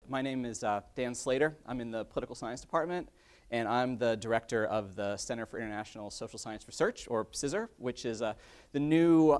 My name is Dan Slater. I'm in the Political Science Department, and I'm the director of the Center for International Social Science Research, or cissr, which is the new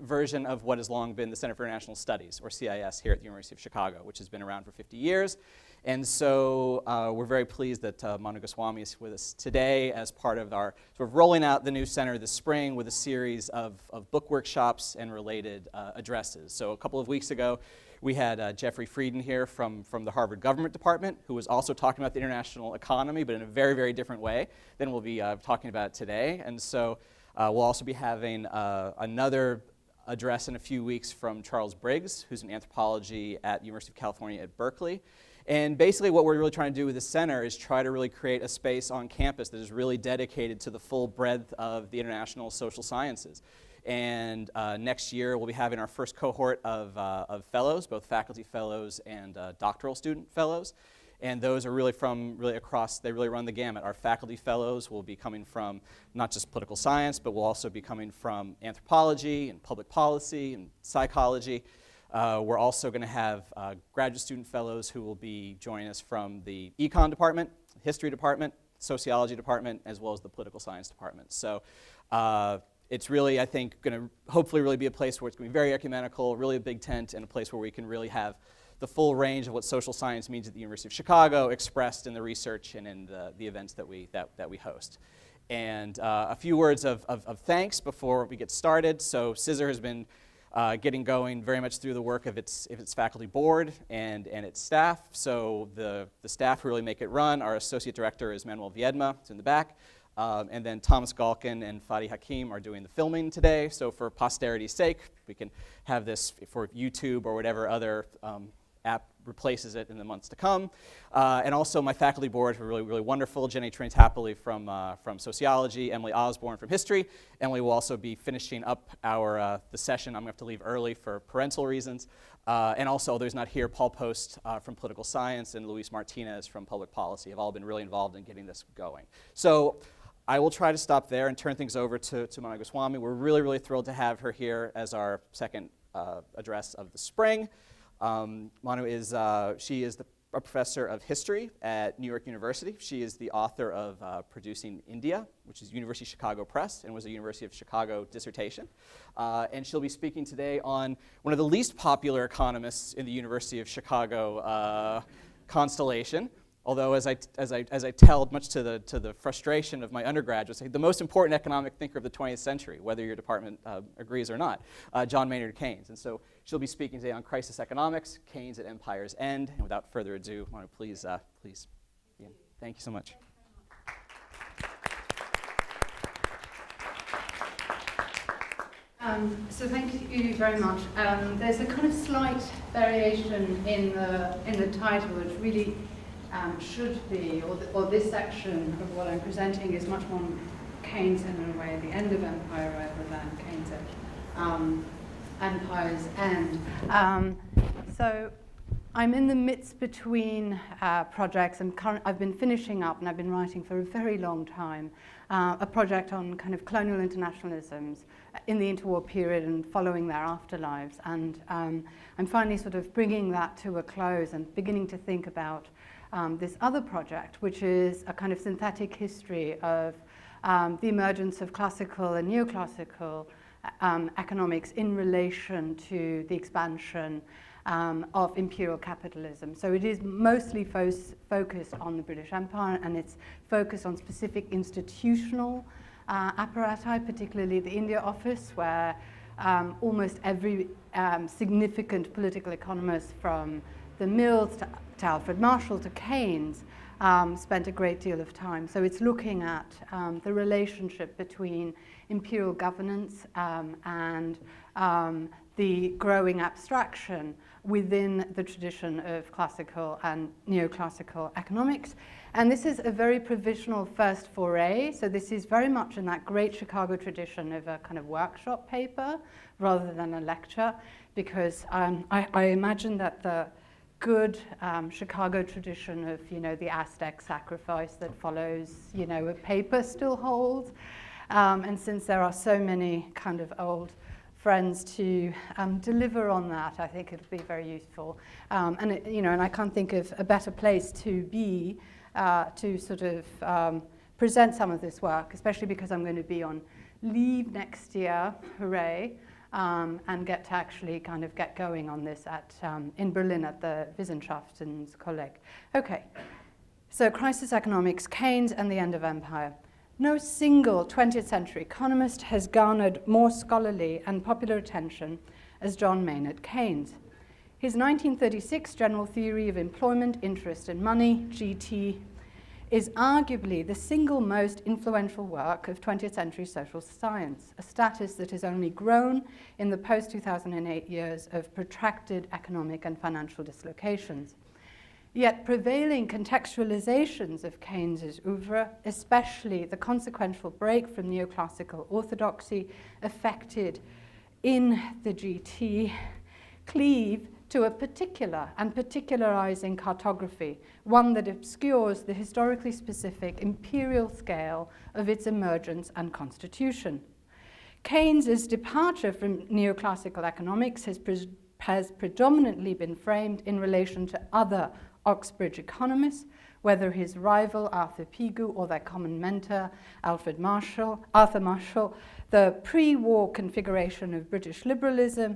version of what has long been the Center for International Studies, or CIS, here at the University of Chicago, which has been around for 50 years. And so we're very pleased that Manu Goswami is with us today as part of our sort of rolling out the new center this spring with a series of book workshops and related addresses. So a couple of weeks ago, we had Jeffrey Frieden here from the Harvard Government Department, who was also talking about the international economy, but in a very, very different way than we'll be talking about today. And so we'll also be having another address in a few weeks from Charles Briggs, who's in anthropology at the University of California at Berkeley. And basically what we're really trying to do with the center is try to really create a space on campus that is really dedicated to the full breadth of the international social sciences. And next year we'll be having our first cohort of fellows, both faculty fellows and doctoral student fellows. And those are really from across, they really run the gamut. Our faculty fellows will be coming from not just political science, but will also be coming from anthropology and public policy and psychology. We're also going to have graduate student fellows who will be joining us from the econ department, history department, sociology department, as well as the political science department. So it's really, I think, going to hopefully really be a place where it's going to be very ecumenical, really a big tent, and a place where we can really have the full range of what social science means at the University of Chicago expressed in the research and in the events that we host. And a few words of thanks before we get started. So cissr has been getting going very much through the work of its faculty board and its staff. So the staff who really make it run, our associate director is Manuel Viedma, who's in the back. And then Thomas Galkin and Fadi Hakim are doing the filming today. So for posterity's sake, we can have this for YouTube or whatever other app replaces it in the months to come. And also my faculty board who are really, really wonderful. Jenny Traintapoli from sociology, Emily Osborne from history. Emily will also be finishing up the session. I'm going to have to leave early for parental reasons. And also, there's not here, Paul Post from political science and Luis Martinez from public policy have all been really involved in getting this going. So I will try to stop there and turn things over to Manu Goswami. We're really, really thrilled to have her here as our second address of the spring. Manu is, she is a professor of history at New York University. She is the author of Producing India, which is University of Chicago Press, and was a University of Chicago dissertation. And she'll be speaking today on one of the least popular economists in the University of Chicago constellation. Although, as I tell, much to the frustration of my undergraduates, the most important economic thinker of the 20th century, whether your department agrees or not, John Maynard Keynes. And so she'll be speaking today on crisis economics, Keynes at Empire's End. And without further ado, Manu, please begin. Thank you so much. So thank you very much. There's a kind of slight variation in the title, which really should be, or this section of what I'm presenting is much more Keynes in a way at the end of Empire rather than Keynes at Empire's End. So I'm in the midst between projects, and I've been finishing up, and I've been writing for a very long time, a project on kind of colonial internationalisms in the interwar period and following their afterlives. And I'm finally sort of bringing that to a close and beginning to think about this other project, which is a kind of synthetic history of the emergence of classical and neoclassical economics in relation to the expansion of imperial capitalism. So it is mostly focused on the British Empire, and it's focused on specific institutional apparati, particularly the India office, where almost every significant political economist from the Mills to Alfred Marshall to Keynes spent a great deal of time. So it's looking at the relationship between imperial governance and the growing abstraction within the tradition of classical and neoclassical economics. And this is a very provisional first foray. So this is very much in that great Chicago tradition of a kind of workshop paper rather than a lecture, because I imagine that the good Chicago tradition of, the Aztec sacrifice that follows, a paper still holds. And since there are so many kind of old friends to deliver on that. I think it'll be very useful. And I can't think of a better place to be to sort of present some of this work, especially because I'm going to be on leave next year, hooray, and get to actually kind of get going on this in Berlin at the Wissenschaftenkolleg. Okay, so crisis economics, Keynes and the end of empire. No single 20th century economist has garnered more scholarly and popular attention as John Maynard Keynes. His 1936 General Theory of Employment, Interest and Money, GT, is arguably the single most influential work of 20th century social science, a status that has only grown in the post-2008 years of protracted economic and financial dislocations. Yet prevailing contextualizations of Keynes's oeuvre, especially the consequential break from neoclassical orthodoxy affected in the GT, cleave to a particular and particularizing cartography, one that obscures the historically specific imperial scale of its emergence and constitution. Keynes's departure from neoclassical economics has predominantly been framed in relation to other Oxbridge economists, whether his rival Arthur Pigou or their common mentor Arthur Marshall, the pre-war configuration of British liberalism,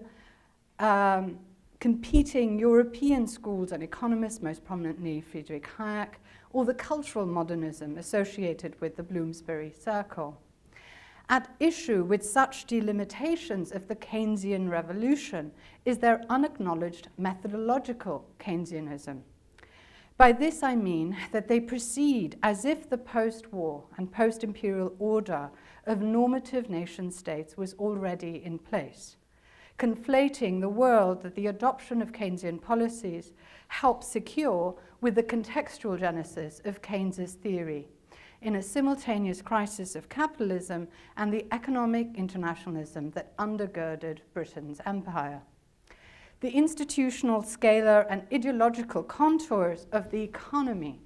competing European schools and economists, most prominently Friedrich Hayek, or the cultural modernism associated with the Bloomsbury Circle. At issue with such delimitations of the Keynesian revolution is their unacknowledged methodological Keynesianism. By this I mean that they proceed as if the post-war and post-imperial order of normative nation-states was already in place, conflating the world that the adoption of Keynesian policies helped secure with the contextual genesis of Keynes's theory in a simultaneous crisis of capitalism and the economic internationalism that undergirded Britain's empire. The institutional, scalar, and ideological contours of the economy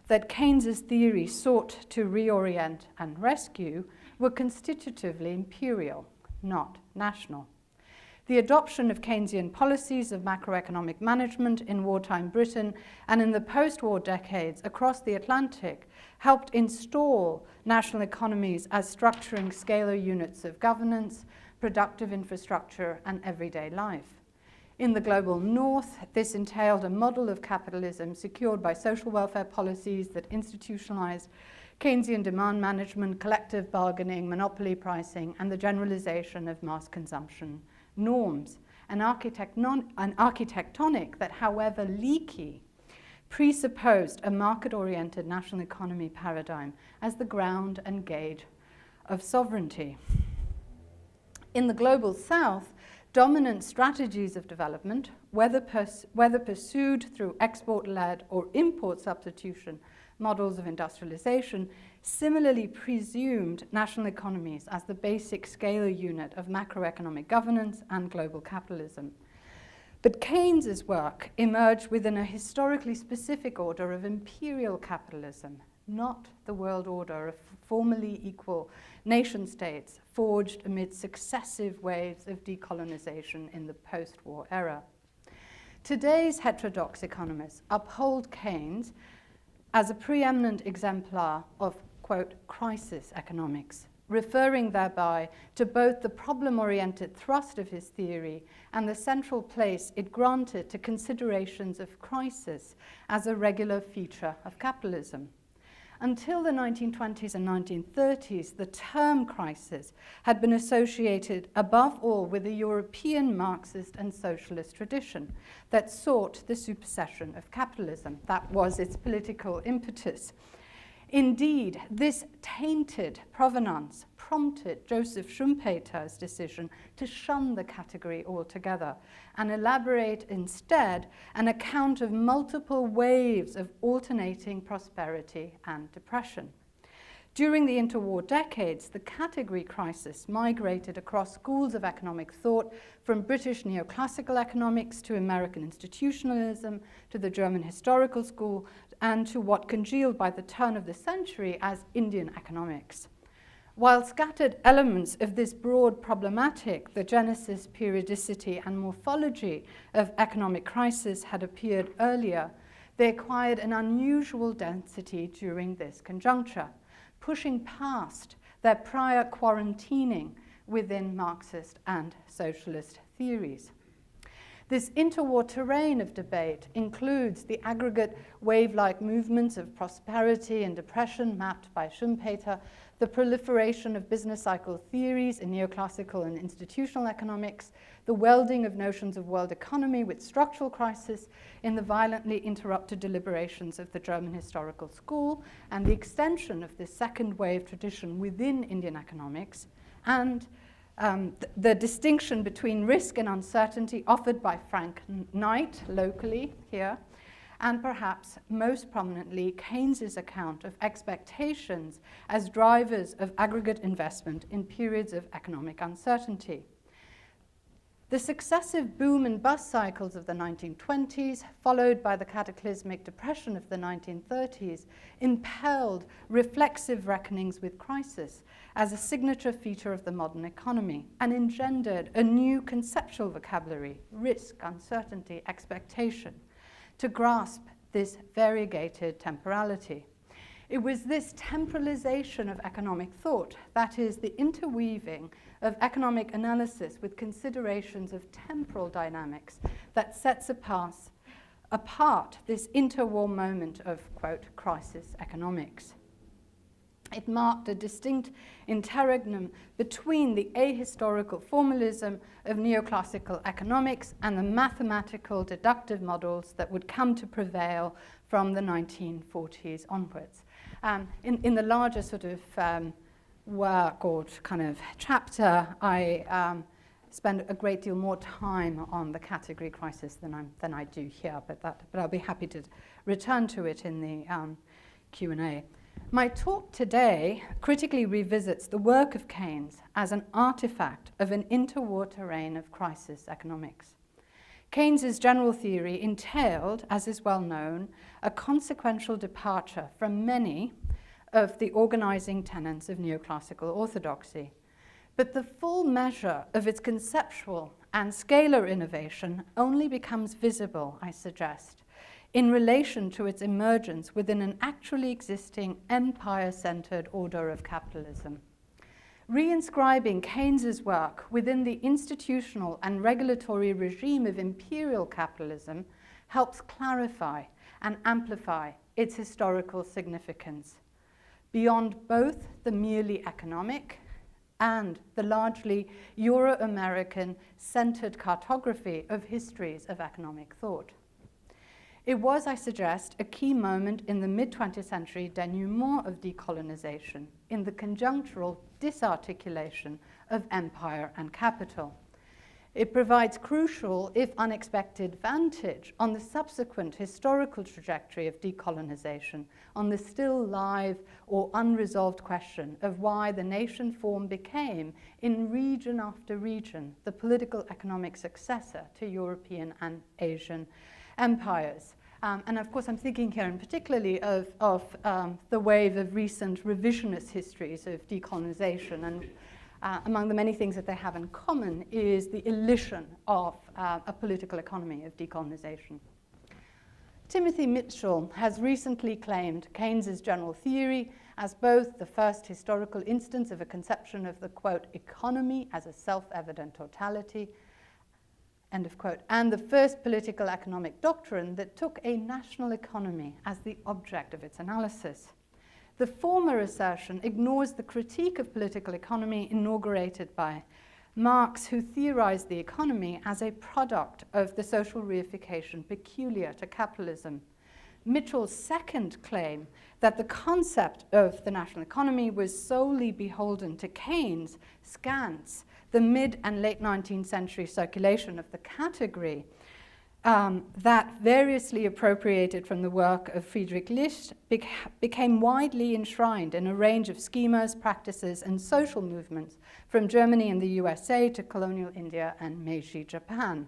that Keynes's theory sought to reorient and rescue were constitutively imperial, not national. The adoption of Keynesian policies of macroeconomic management in wartime Britain and in the post-war decades across the Atlantic helped install national economies as structuring scalar units of governance, productive infrastructure, and everyday life. In the global north, this entailed a model of capitalism secured by social welfare policies that institutionalized Keynesian demand management, collective bargaining, monopoly pricing, and the generalization of mass consumption norms, an architectonic that, however leaky, presupposed a market-oriented national economy paradigm as the ground and gauge of sovereignty. In the global south, dominant strategies of development, whether pursued through export-led or import substitution models of industrialization, similarly presumed national economies as the basic scalar unit of macroeconomic governance and global capitalism. But Keynes's work emerged within a historically specific order of imperial capitalism, not the world order of formally equal nation-states forged amid successive waves of decolonization in the post-war era. Today's heterodox economists uphold Keynes as a preeminent exemplar of, quote, crisis economics, referring thereby to both the problem-oriented thrust of his theory and the central place it granted to considerations of crisis as a regular feature of capitalism. Until the 1920s and 1930s, the term crisis had been associated above all with a European Marxist and socialist tradition that sought the supersession of capitalism. That was its political impetus. Indeed, this tainted provenance prompted Joseph Schumpeter's decision to shun the category altogether and elaborate instead an account of multiple waves of alternating prosperity and depression. During the interwar decades, the category crisis migrated across schools of economic thought, from British neoclassical economics to American institutionalism to the German historical school and to what congealed by the turn of the century as Indian economics. While scattered elements of this broad problematic, the genesis, periodicity, and morphology of economic crisis had appeared earlier, they acquired an unusual density during this conjuncture, pushing past their prior quarantining within Marxist and socialist theories. This interwar terrain of debate includes the aggregate wave-like movements of prosperity and depression mapped by Schumpeter, the proliferation of business cycle theories in neoclassical and institutional economics, the welding of notions of world economy with structural crisis in the violently interrupted deliberations of the German historical school, and the extension of this second wave tradition within Indian economics, and the distinction between risk and uncertainty offered by Frank Knight locally here, and perhaps most prominently Keynes's account of expectations as drivers of aggregate investment in periods of economic uncertainty. The successive boom and bust cycles of the 1920s, followed by the cataclysmic depression of the 1930s, impelled reflexive reckonings with crisis as a signature feature of the modern economy and engendered a new conceptual vocabulary, risk, uncertainty, expectation, to grasp this variegated temporality. It was this temporalization of economic thought, that is, the interweaving of economic analysis with considerations of temporal dynamics, that sets apart this interwar moment of, quote, crisis economics. It marked a distinct interregnum between the ahistorical formalism of neoclassical economics and the mathematical deductive models that would come to prevail from the 1940s onwards. In the larger sort of work or kind of chapter, I spend a great deal more time on the category crisis than I do here, but I'll be happy to return to it in the Q&A. My talk today critically revisits the work of Keynes as an artifact of an interwar terrain of crisis economics. Keynes's general theory entailed, as is well known, a consequential departure from many of the organizing tenets of neoclassical orthodoxy. But the full measure of its conceptual and scalar innovation only becomes visible, I suggest, in relation to its emergence within an actually existing empire-centered order of capitalism. Reinscribing Keynes's work within the institutional and regulatory regime of imperial capitalism helps clarify and amplify its historical significance beyond both the merely economic and the largely Euro-American centered cartography of histories of economic thought. It was, I suggest, a key moment in the mid-20th century denouement of decolonization, in the conjunctural disarticulation of empire and capital. It provides crucial, if unexpected, vantage on the subsequent historical trajectory of decolonization, on the still live or unresolved question of why the nation form became, in region after region, the political economic successor to European and Asian empires. And of course, I'm thinking here in particularly of the wave of recent revisionist histories of decolonization. And among the many things that they have in common is the elision of a political economy of decolonization. Timothy Mitchell has recently claimed Keynes's general theory as both the first historical instance of a conception of the, quote, economy as a self-evident totality, end of quote, and the first political economic doctrine that took a national economy as the object of its analysis. The former assertion ignores the critique of political economy inaugurated by Marx, who theorized the economy as a product of the social reification peculiar to capitalism. Mitchell's second claim that the concept of the national economy was solely beholden to Keynes scants the mid and late 19th century circulation of the category that, variously appropriated from the work of Friedrich List, became widely enshrined in a range of schemas, practices, and social movements from Germany and the USA to colonial India and Meiji Japan.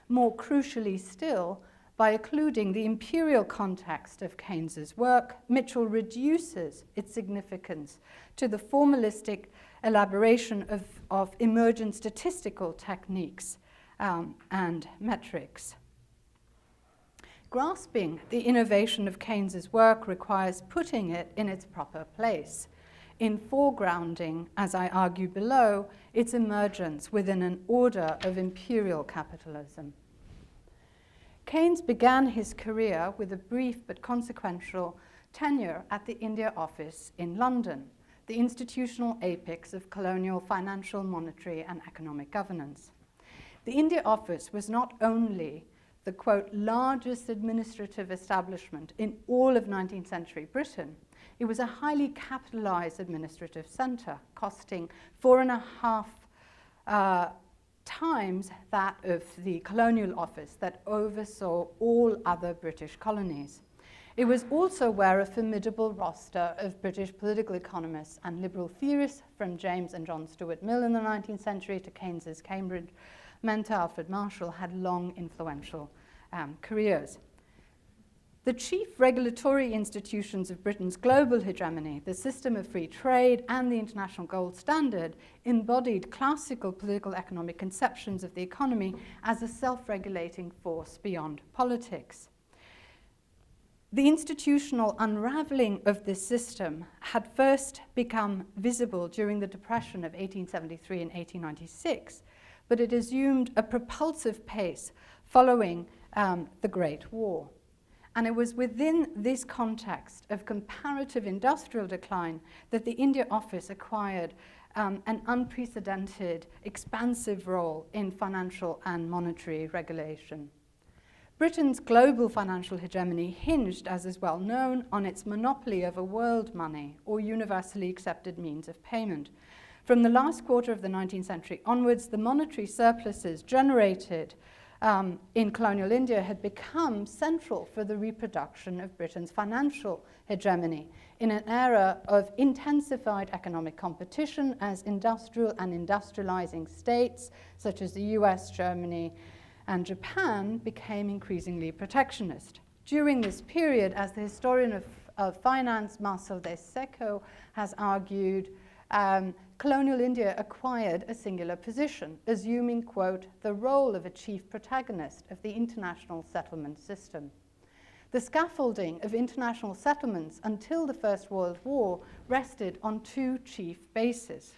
More crucially still, by occluding the imperial context of Keynes's work, Mitchell reduces its significance to the formalistic elaboration of emergent statistical techniques and metrics. Grasping the innovation of Keynes's work requires putting it in its proper place, in foregrounding, as I argue below, its emergence within an order of imperial capitalism. Keynes began his career with a brief but consequential tenure at the India Office in London, the institutional apex of colonial financial, monetary, and economic governance. The India Office was not only the, quote, largest administrative establishment in all of 19th century Britain, it was a highly capitalized administrative center, costing 4.5 times that of the Colonial Office that oversaw all other British colonies. It was also where a formidable roster of British political economists and liberal theorists, from James and John Stuart Mill in the 19th century to Keynes's Cambridge mentor Alfred Marshall, had long influential careers. The chief regulatory institutions of Britain's global hegemony, the system of free trade and the international gold standard, embodied classical political economic conceptions of the economy as a self-regulating force beyond politics. The institutional unraveling of this system had first become visible during the Depression of 1873 and 1896, but it assumed a propulsive pace following the Great War. And it was within this context of comparative industrial decline that the India Office acquired an unprecedented, expansive role in financial and monetary regulation. Britain's global financial hegemony hinged, as is well known, on its monopoly over world money, or universally accepted means of payment. From the last quarter of the 19th century onwards, the monetary surpluses generated in colonial India had become central for the reproduction of Britain's financial hegemony in an era of intensified economic competition as industrial and industrializing states such as the US, Germany, and Japan became increasingly protectionist. During this period, as the historian of finance Marcel de Secco has argued, colonial India acquired a singular position, assuming, quote, the role of a chief protagonist of the international settlement system. The scaffolding of international settlements until the First World War rested on two chief bases.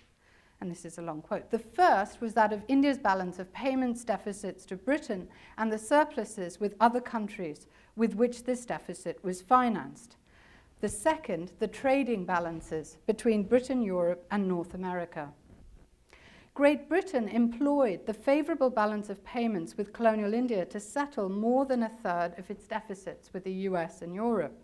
And this is a long quote. The first was that of India's balance of payments deficits to Britain and the surpluses with other countries with which this deficit was financed. The second, the trading balances between Britain, Europe, and North America. Great Britain employed the favorable balance of payments with colonial India to settle more than a third of its deficits with the US and Europe.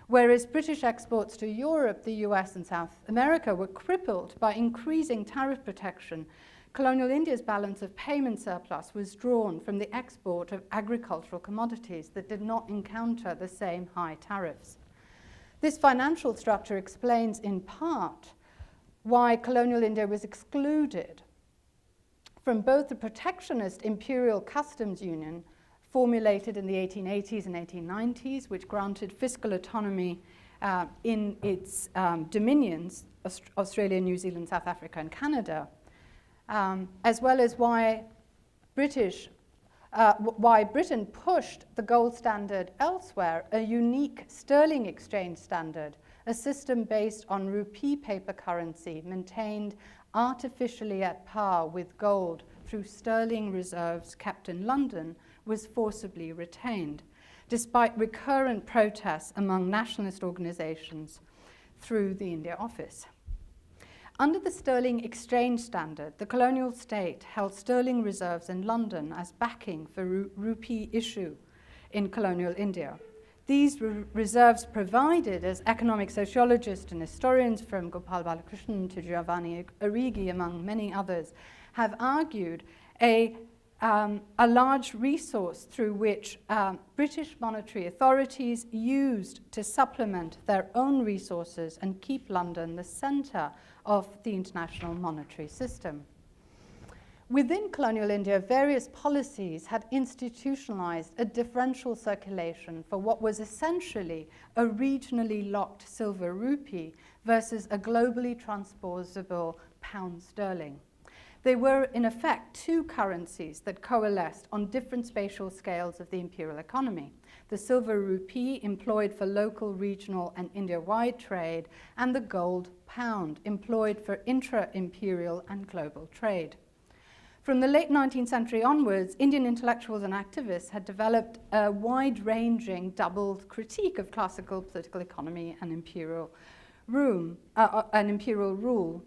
Whereas British exports to Europe, the US, and South America were crippled by increasing tariff protection, colonial India's balance of payment surplus was drawn from the export of agricultural commodities that did not encounter the same high tariffs. This financial structure explains in part why colonial India was excluded from both the protectionist imperial customs union formulated in the 1880s and 1890s, which granted fiscal autonomy in its dominions, Australia, New Zealand, South Africa, and Canada, as well as why Britain pushed the gold standard elsewhere, a unique sterling exchange standard, a system based on rupee paper currency maintained artificially at par with gold through sterling reserves kept in London, was forcibly retained, despite recurrent protests among nationalist organizations through the India Office. Under the sterling exchange standard, the colonial state held sterling reserves in London as backing for rupee issue in colonial India. These reserves provided, as economic sociologists and historians from Gopal Balakrishnan to Giovanni Arrighi, among many others, have argued, a large resource through which British monetary authorities used to supplement their own resources and keep London the centre of the international monetary system. Within colonial India, various policies had institutionalized a differential circulation for what was essentially a regionally locked silver rupee versus a globally transposable pound sterling. They were, in effect, two currencies that coalesced on different spatial scales of the imperial economy. The silver rupee employed for local, regional, and India-wide trade, and the gold pound employed for intra-imperial and global trade. From the late 19th century onwards, Indian intellectuals and activists had developed a wide-ranging double critique of classical political economy and imperial rule.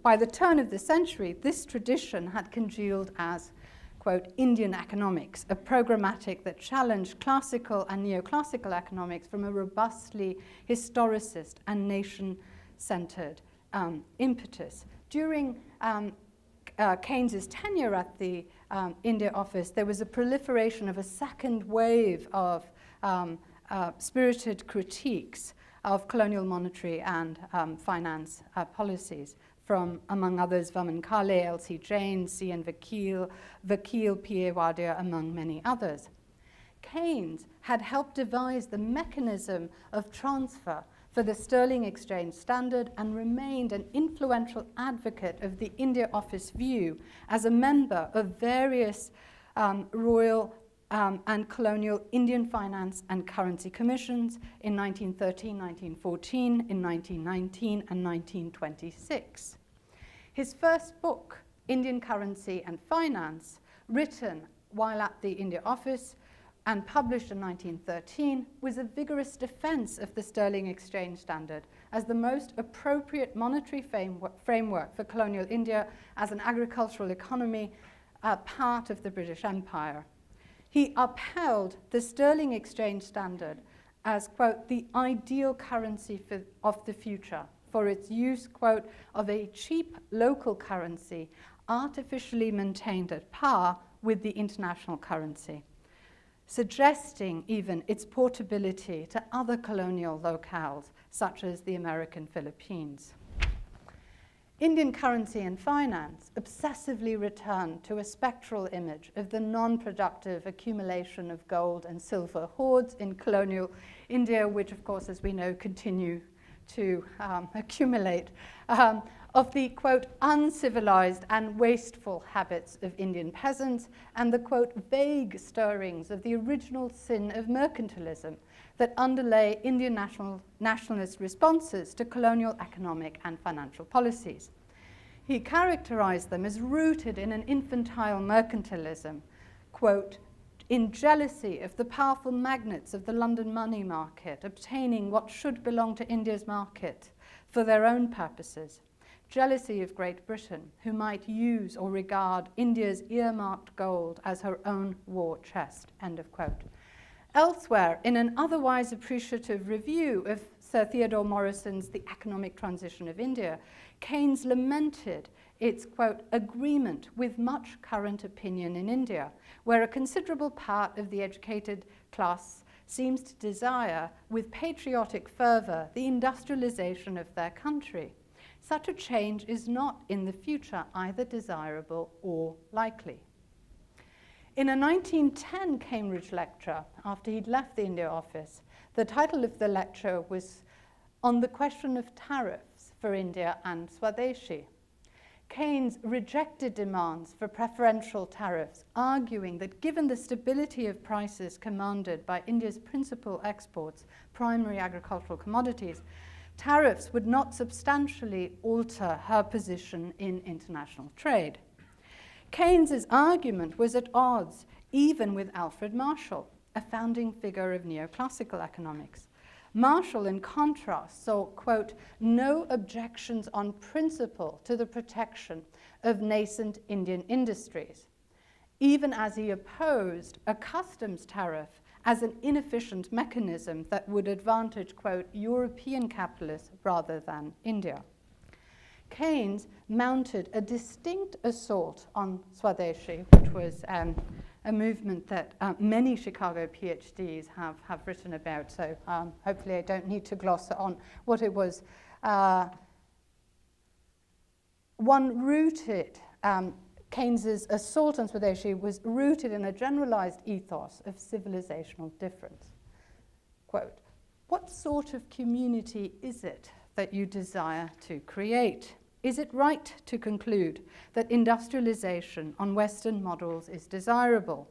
By the turn of the century, this tradition had congealed as, quote, Indian economics, a programmatic that challenged classical and neoclassical economics from a robustly historicist and nation-centered impetus. During Keynes's tenure at the India office, there was a proliferation of a second wave of spirited critiques of colonial monetary and finance policies from, among others, Vaman Kale, L.C. Jain, C.N. Vakil, P.A. Wadia, among many others. Keynes had helped devise the mechanism of transfer for the sterling exchange standard and remained an influential advocate of the India office view as a member of various royal and colonial Indian finance and currency commissions in 1913, 1914, in 1919, and 1926. His first book, Indian Currency and Finance, written while at the India office and published in 1913, was a vigorous defense of the sterling exchange standard as the most appropriate monetary framework for colonial India as an agricultural economy, part of the British Empire. He upheld the sterling exchange standard as, quote, the ideal currency of the future for its use, quote, of a cheap local currency artificially maintained at par with the international currency, suggesting even its portability to other colonial locales, such as the American Philippines. Indian Currency and Finance obsessively returned to a spectral image of the non-productive accumulation of gold and silver hoards in colonial India, which, of course, as we know, continue to accumulate, of the, quote, uncivilized and wasteful habits of Indian peasants, and the, quote, vague stirrings of the original sin of mercantilism that underlay Indian nationalist responses to colonial economic and financial policies. He characterized them as rooted in an infantile mercantilism, quote, in jealousy of the powerful magnates of the London money market, obtaining what should belong to India's market for their own purposes, jealousy of Great Britain, who might use or regard India's earmarked gold as her own war chest, end of quote. Elsewhere, in an otherwise appreciative review of Sir Theodore Morison's The Economic Transition of India, Keynes lamented its, quote, agreement with much current opinion in India, where a considerable part of the educated class seems to desire, with patriotic fervor, the industrialization of their country. Such a change is not in the future either desirable or likely. In a 1910 Cambridge lecture, after he'd left the India office, the title of the lecture was On the Question of Tariffs for India and Swadeshi. Keynes rejected demands for preferential tariffs, arguing that given the stability of prices commanded by India's principal exports, primary agricultural commodities, tariffs would not substantially alter her position in international trade. Keynes's argument was at odds even with Alfred Marshall, a founding figure of neoclassical economics. Marshall, in contrast, saw, quote, no objections on principle to the protection of nascent Indian industries, even as he opposed a customs tariff as an inefficient mechanism that would advantage, quote, European capitalists rather than India. Keynes mounted a distinct assault on Swadeshi, which was a movement that many Chicago PhDs have written about, so hopefully I don't need to gloss on what it was. One rooted Keynes's assault on Swadeshi was rooted in a generalized ethos of civilizational difference. Quote, "What sort of community is it that you desire to create? Is it right to conclude that industrialization on Western models is desirable?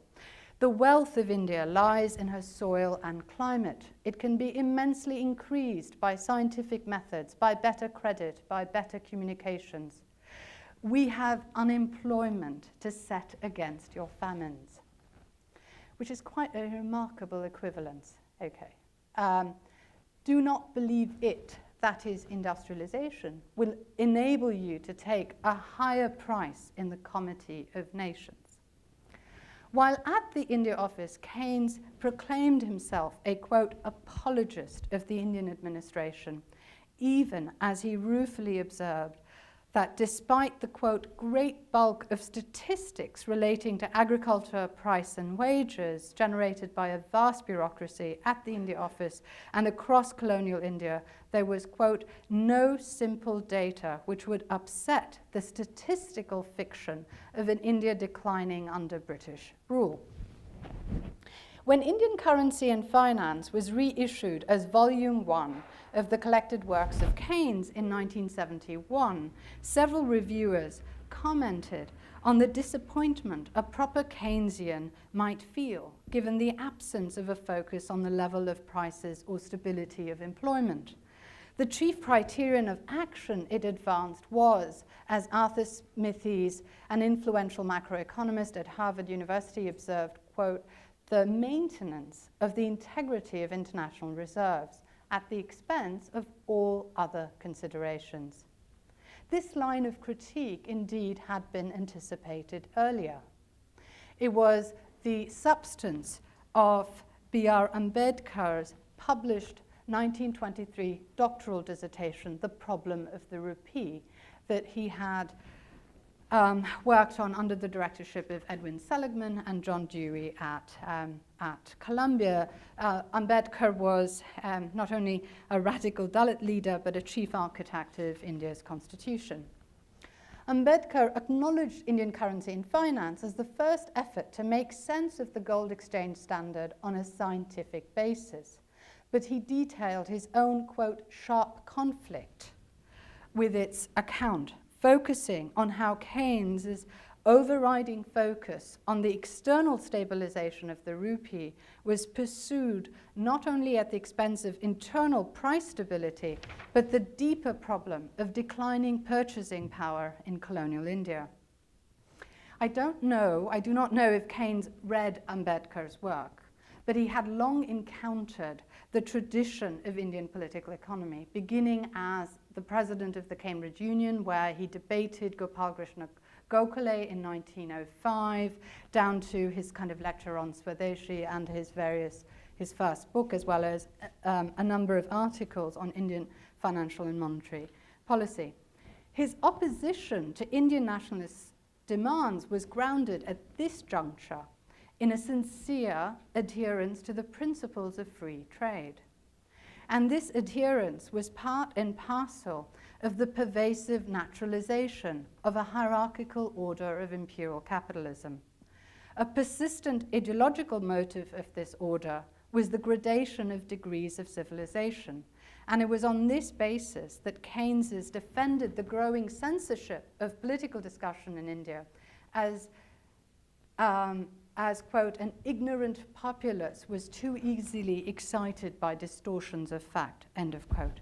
The wealth of India lies in her soil and climate. It can be immensely increased by scientific methods, by better credit, by better communications. We have unemployment to set against your famines," which is quite a remarkable equivalence. Okay. Do not believe it, that is industrialization, will enable you to take a higher price in the comity of nations. While at the India office, Keynes proclaimed himself a, quote, apologist of the Indian administration, even as he ruefully observed that despite the, quote, great bulk of statistics relating to agriculture, price and wages generated by a vast bureaucracy at the India office and across colonial India, there was, quote, no simple data which would upset the statistical fiction of an India declining under British rule. When Indian Currency and Finance was reissued as Volume 1 of the collected works of Keynes in 1971, several reviewers commented on the disappointment a proper Keynesian might feel, given the absence of a focus on the level of prices or stability of employment. The chief criterion of action it advanced was, as Arthur Smithies, an influential macroeconomist at Harvard University, observed, quote, the maintenance of the integrity of international reserves at the expense of all other considerations. This line of critique indeed had been anticipated earlier. It was the substance of B.R. Ambedkar's published 1923 doctoral dissertation, The Problem of the Rupee, that he had worked on under the directorship of Edwin Seligman and John Dewey at Columbia. Ambedkar was not only a radical Dalit leader, but a chief architect of India's constitution. Ambedkar acknowledged Indian Currency and Finance as the first effort to make sense of the gold exchange standard on a scientific basis, but he detailed his own, quote, sharp conflict with its account, focusing on how Keynes's overriding focus on the external stabilization of the rupee was pursued not only at the expense of internal price stability, but the deeper problem of declining purchasing power in colonial India. I do not know if Keynes read Ambedkar's work, but he had long encountered the tradition of Indian political economy, beginning as the president of the Cambridge Union, where he debated Gopal Krishna Gokhale in 1905, down to his kind of lecture on Swadeshi and his first book, as well as a number of articles on Indian financial and monetary policy. His opposition to Indian nationalist demands was grounded at this juncture in a sincere adherence to the principles of free trade. And this adherence was part and parcel of the pervasive naturalization of a hierarchical order of imperial capitalism. A persistent ideological motive of this order was the gradation of degrees of civilization. And it was on this basis that Keynes defended the growing censorship of political discussion in India as quote, an ignorant populace was too easily excited by distortions of fact, end of quote.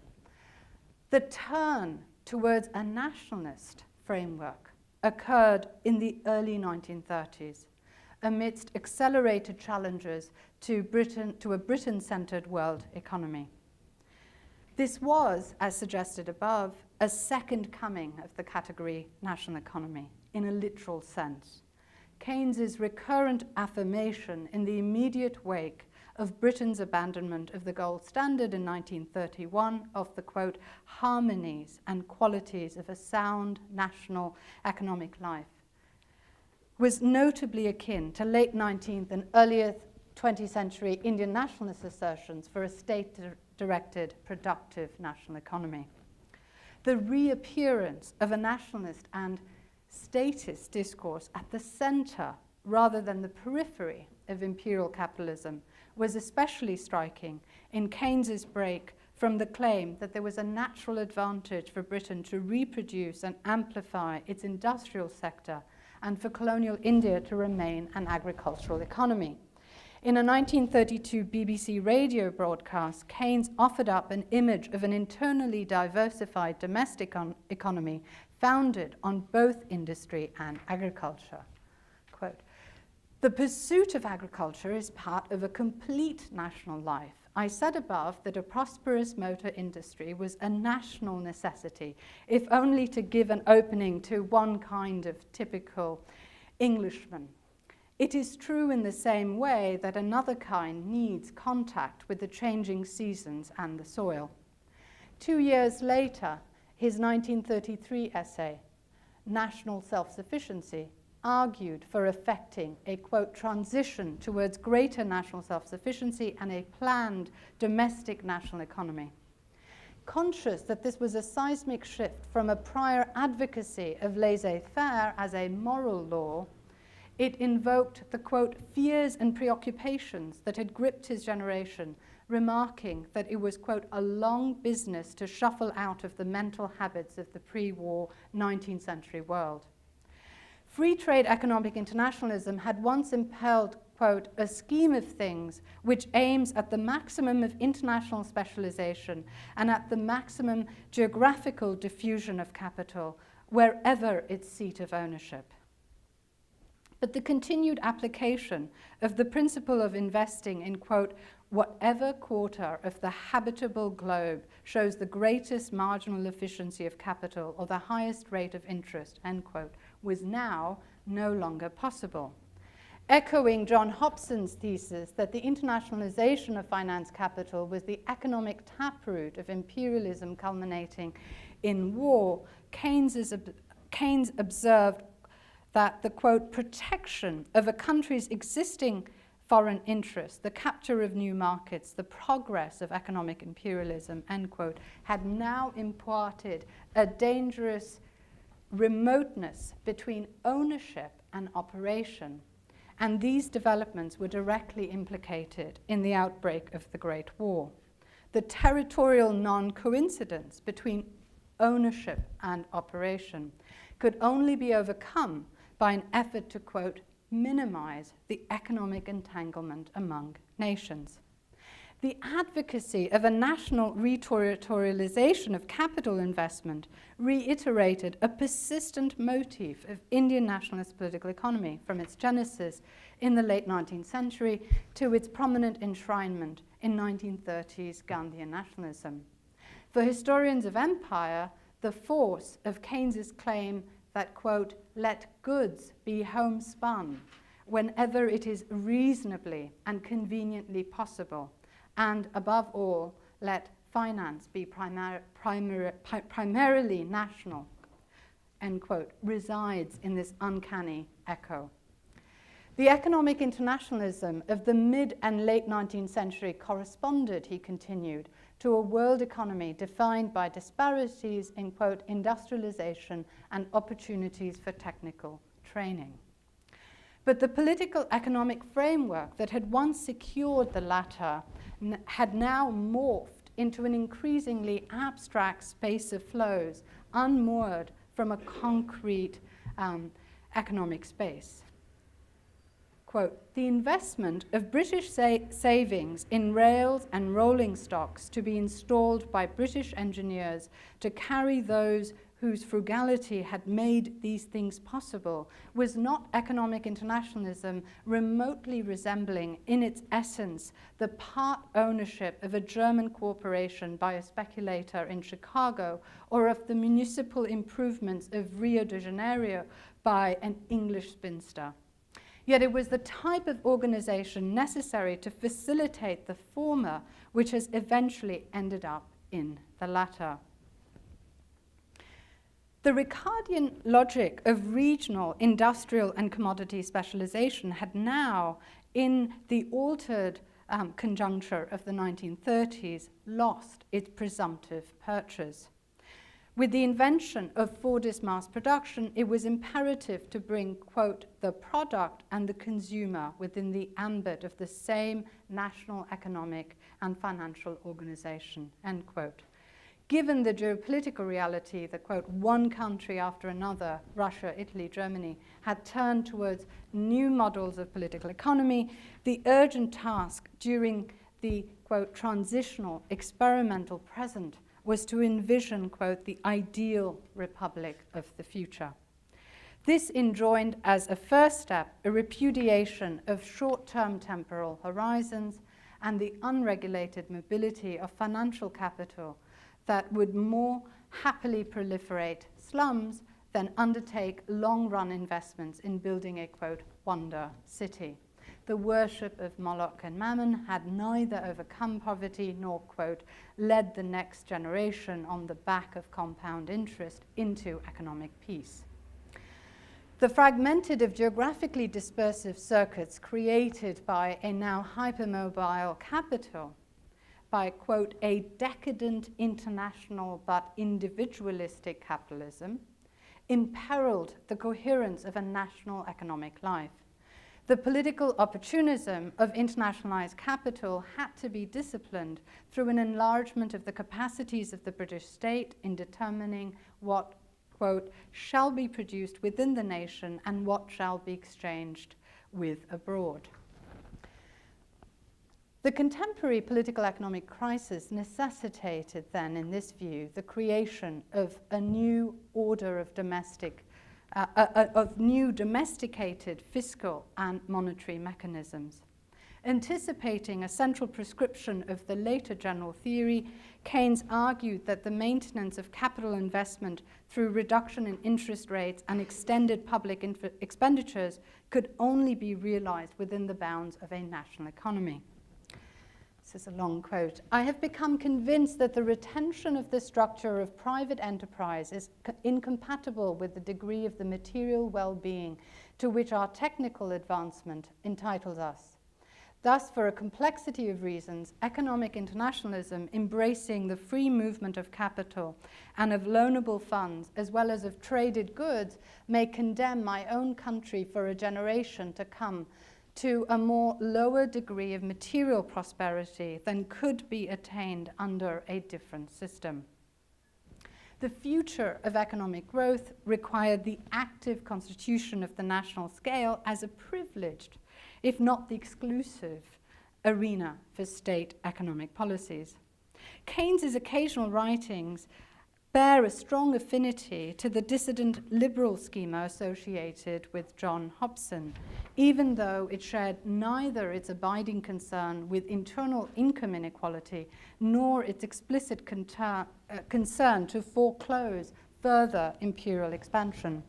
The turn towards a nationalist framework occurred in the early 1930s amidst accelerated challenges to a Britain-centered world economy. This was, as suggested above, a second coming of the category national economy in a literal sense. Keynes's recurrent affirmation in the immediate wake of Britain's abandonment of the gold standard in 1931 of the, quote, harmonies and qualities of a sound national economic life was notably akin to late 19th and earlier 20th century Indian nationalist assertions for a state-directed, productive national economy. The reappearance of a nationalist and statist discourse at the center rather than the periphery of imperial capitalism was especially striking in Keynes's break from the claim that there was a natural advantage for Britain to reproduce and amplify its industrial sector and for colonial India to remain an agricultural economy. In a 1932 BBC radio broadcast, Keynes offered up an image of an internally diversified domestic economy founded on both industry and agriculture. Quote, "The pursuit of agriculture is part of a complete national life. I said above that a prosperous motor industry was a national necessity, if only to give an opening to one kind of typical Englishman. It is true in the same way that another kind needs contact with the changing seasons and the soil." 2 years later, his 1933 essay, National Self-Sufficiency, argued for effecting a, quote, transition towards greater national self-sufficiency and a planned domestic national economy. Conscious that this was a seismic shift from a prior advocacy of laissez-faire as a moral law, it invoked the, quote, fears and preoccupations that had gripped his generation, remarking that it was, quote, a long business to shuffle out of the mental habits of the pre-war 19th century world. Free trade economic internationalism had once impelled, quote, a scheme of things which aims at the maximum of international specialization and at the maximum geographical diffusion of capital wherever its seat of ownership. But the continued application of the principle of investing in, quote, whatever quarter of the habitable globe shows the greatest marginal efficiency of capital or the highest rate of interest, end quote, was now no longer possible. Echoing John Hobson's thesis that the internationalization of finance capital was the economic taproot of imperialism culminating in war, Keynes observed that the, quote, protection of a country's existing foreign interests, the capture of new markets, the progress of economic imperialism, end quote, had now imparted a dangerous remoteness between ownership and operation, and these developments were directly implicated in the outbreak of the Great War. The territorial non-coincidence between ownership and operation could only be overcome by an effort to, quote, minimize the economic entanglement among nations. The advocacy of a national reterritorialization of capital investment reiterated a persistent motif of Indian nationalist political economy from its genesis in the late 19th century to its prominent enshrinement in 1930s Gandhian nationalism. For historians of empire, the force of Keynes's claim that, quote, let goods be homespun whenever it is reasonably and conveniently possible, and above all, let finance be primarily national, end quote, resides in this uncanny echo. The economic internationalism of the mid and late 19th century corresponded, he continued, to a world economy defined by disparities in, quote, industrialization and opportunities for technical training. But the political economic framework that had once secured the latter had now morphed into an increasingly abstract space of flows, unmoored from a concrete economic space. Quote, the investment of British savings in rails and rolling stocks to be installed by British engineers to carry those whose frugality had made these things possible was not economic internationalism remotely resembling in its essence the part ownership of a German corporation by a speculator in Chicago or of the municipal improvements of Rio de Janeiro by an English spinster. Yet it was the type of organization necessary to facilitate the former which has eventually ended up in the latter. The Ricardian logic of regional, industrial, and commodity specialization had now, in the altered conjuncture of the 1930s, lost its presumptive purchase. With the invention of Fordist mass production, it was imperative to bring, quote, the product and the consumer within the ambit of the same national economic and financial organization, end quote. Given the geopolitical reality that, quote, one country after another, Russia, Italy, Germany, had turned towards new models of political economy, the urgent task during the, quote, transitional, experimental present was to envision, quote, the ideal republic of the future. This enjoined as a first step a repudiation of short-term temporal horizons and the unregulated mobility of financial capital that would more happily proliferate slums than undertake long-run investments in building a, quote, wonder city. The worship of Moloch and Mammon had neither overcome poverty nor, quote, led the next generation on the back of compound interest into economic peace. The fragmented of geographically dispersive circuits created by a now hypermobile capital, by, quote, a decadent international but individualistic capitalism, imperiled the coherence of a national economic life. The political opportunism of internationalized capital had to be disciplined through an enlargement of the capacities of the British state in determining what, quote, shall be produced within the nation and what shall be exchanged with abroad. The contemporary political economic crisis necessitated then, in this view, the creation of a new order of new domesticated fiscal and monetary mechanisms. Anticipating a central prescription of the later general theory, Keynes argued that the maintenance of capital investment through reduction in interest rates and extended public expenditures could only be realized within the bounds of a national economy. This is a long quote. I have become convinced that the retention of the structure of private enterprise is incompatible with the degree of the material well-being to which our technical advancement entitles us. Thus, for a complexity of reasons, economic internationalism, embracing the free movement of capital and of loanable funds, as well as of traded goods, may condemn my own country for a generation to come to a more lower degree of material prosperity than could be attained under a different system. The future of economic growth required the active constitution of the national scale as a privileged, if not the exclusive, arena for state economic policies. Keynes's occasional writings bear a strong affinity to the dissident liberal schema associated with John Hobson, even though it shared neither its abiding concern with internal income inequality nor its explicit concern to foreclose further imperial expansion.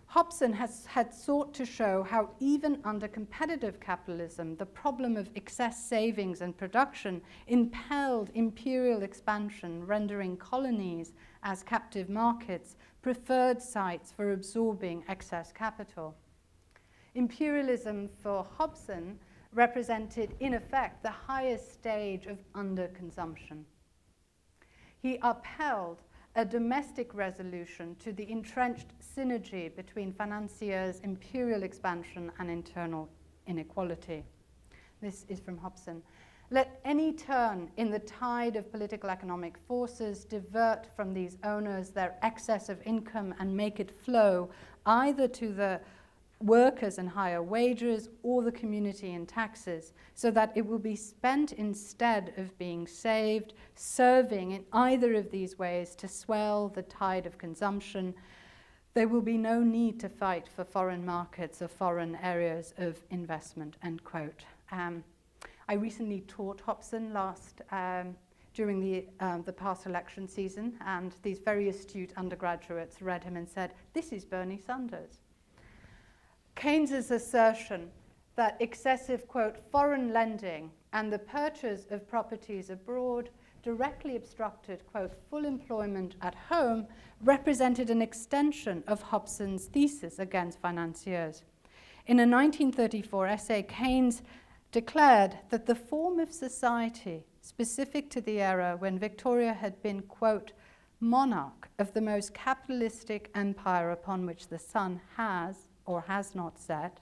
Hobson had sought to show how even under competitive capitalism, the problem of excess savings and production impelled imperial expansion, rendering colonies as captive markets preferred sites for absorbing excess capital. Imperialism for Hobson represented, in effect, the highest stage of underconsumption. He upheld a domestic resolution to the entrenched synergy between financiers' imperial expansion and internal inequality. This is from Hobson. Let any turn in the tide of political economic forces divert from these owners their excess of income and make it flow either to the workers and higher wages or the community in taxes, so that it will be spent instead of being saved, serving in either of these ways to swell the tide of consumption. There will be no need to fight for foreign markets or foreign areas of investment, end quote. I recently taught Hobson during the past election season, and these very astute undergraduates read him and said, "This is Bernie Sanders." Keynes's assertion that excessive, quote, foreign lending and the purchase of properties abroad directly obstructed, quote, full employment at home represented an extension of Hobson's thesis against financiers. In a 1934 essay, Keynes declared that the form of society specific to the era when Victoria had been, quote, monarch of the most capitalistic empire upon which the sun has or has not set,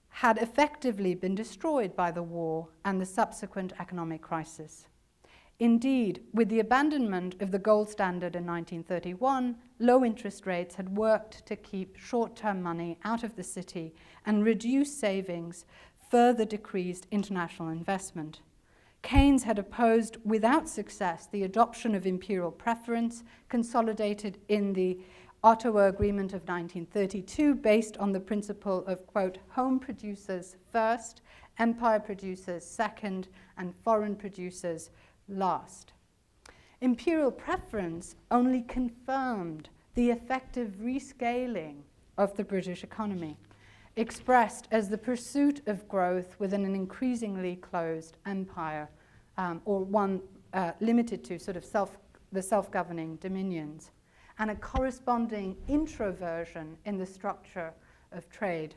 had effectively been destroyed by the war and the subsequent economic crisis. Indeed, with the abandonment of the gold standard in 1931, low interest rates had worked to keep short-term money out of the city and reduce savings, further decreased international investment. Keynes had opposed without success the adoption of imperial preference, consolidated in the Ottawa Agreement of 1932, based on the principle of, quote, home producers first, empire producers second, and foreign producers last. Imperial preference only confirmed the effective rescaling of the British economy, expressed as the pursuit of growth within an increasingly closed empire, or one limited to sort of the self-governing dominions, and a corresponding introversion in the structure of trade.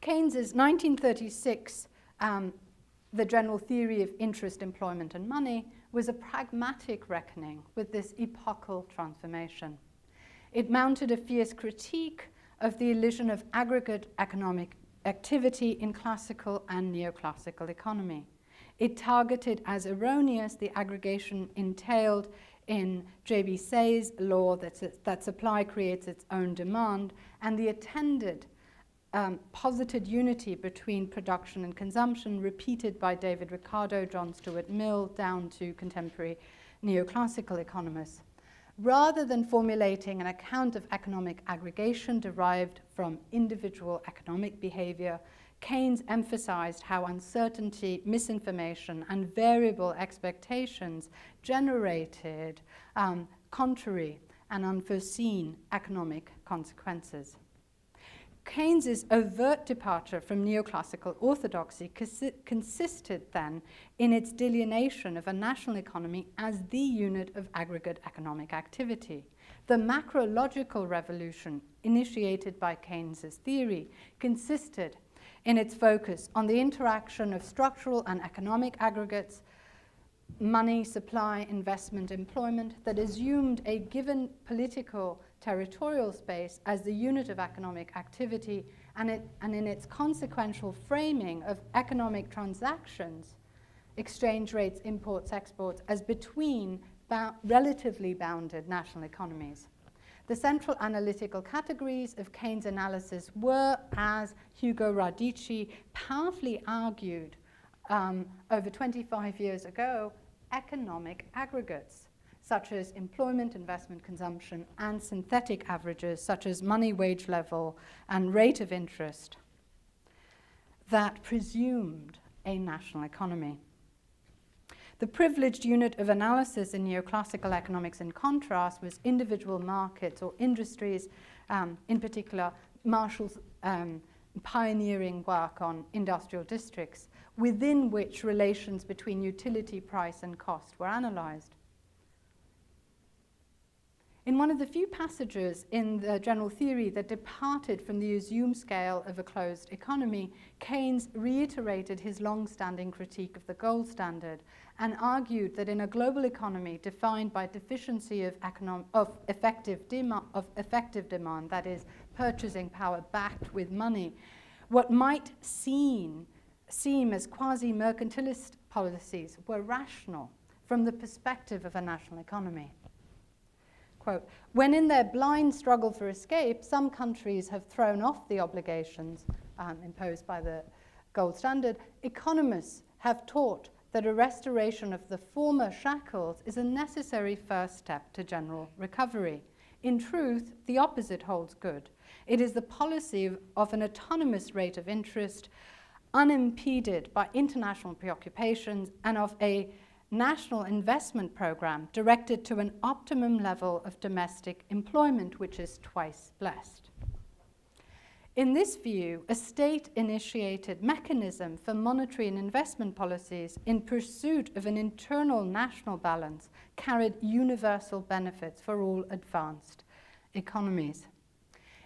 Keynes's 1936 The General Theory of Interest, Employment and Money was a pragmatic reckoning with this epochal transformation. It mounted a fierce critique of the illusion of aggregate economic activity in classical and neoclassical economy. It targeted as erroneous the aggregation entailed in J.B. Say's law that supply creates its own demand, and the attended posited unity between production and consumption, repeated by David Ricardo, John Stuart Mill, down to contemporary neoclassical economists. Rather than formulating an account of economic aggregation derived from individual economic behavior, Keynes emphasized how uncertainty, misinformation, and variable expectations generated contrary and unforeseen economic consequences. Keynes's overt departure from neoclassical orthodoxy consisted then in its delineation of a national economy as the unit of aggregate economic activity. The macrological revolution initiated by Keynes's theory consisted in its focus on the interaction of structural and economic aggregates, money, supply, investment, employment, that assumed a given political territorial space as the unit of economic activity, and in its consequential framing of economic transactions, exchange rates, imports, exports, as between relatively bounded national economies. The central analytical categories of Keynes' analysis were, as Hugo Radici powerfully argued over 25 years ago, economic aggregates, such as employment, investment, consumption, and synthetic averages, such as money, wage level, and rate of interest, that presumed a national economy. The privileged unit of analysis in neoclassical economics, in contrast, was individual markets or industries, in particular Marshall's pioneering work on industrial districts, within which relations between utility, price, and cost were analyzed. In one of the few passages in the general theory that departed from the assumed scale of a closed economy, Keynes reiterated his long-standing critique of the gold standard and argued that in a global economy defined by deficiency of effective demand, that is, purchasing power backed with money, what might seem as quasi-mercantilist policies were rational from the perspective of a national economy. Quote, when in their blind struggle for escape, some countries have thrown off the obligations imposed by the gold standard, economists have taught that a restoration of the former shackles is a necessary first step to general recovery. In truth, the opposite holds good. It is the policy of an autonomous rate of interest, unimpeded by international preoccupations, and of a national investment program directed to an optimum level of domestic employment, which is twice blessed. In this view, a state-initiated mechanism for monetary and investment policies in pursuit of an internal national balance carried universal benefits for all advanced economies.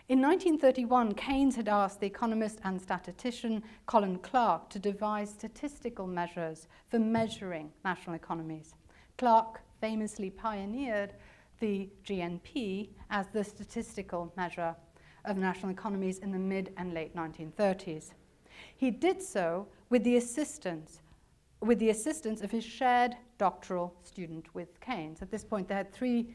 In 1931, Keynes had asked the economist and statistician Colin Clark to devise statistical measures for measuring national economies. Clark famously pioneered the GNP as the statistical measure of national economies in the mid and late 1930s. He did so with the assistance of his shared doctoral student with Keynes. At this point, they had three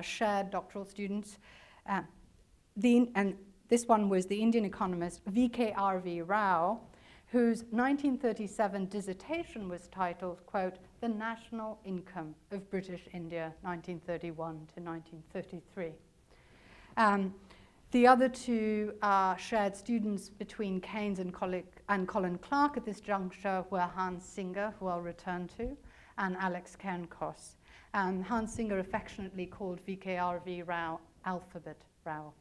shared doctoral students. And this one was the Indian economist V.K.R.V. Rao, whose 1937 dissertation was titled, quote, "The National Income of British India, 1931 to 1933. The other two shared students between Keynes and Colin Clark at this juncture were Hans Singer, who I'll return to, and Alex Cairncross. Hans Singer affectionately called V.K.R.V. Rao Alphabet Rao.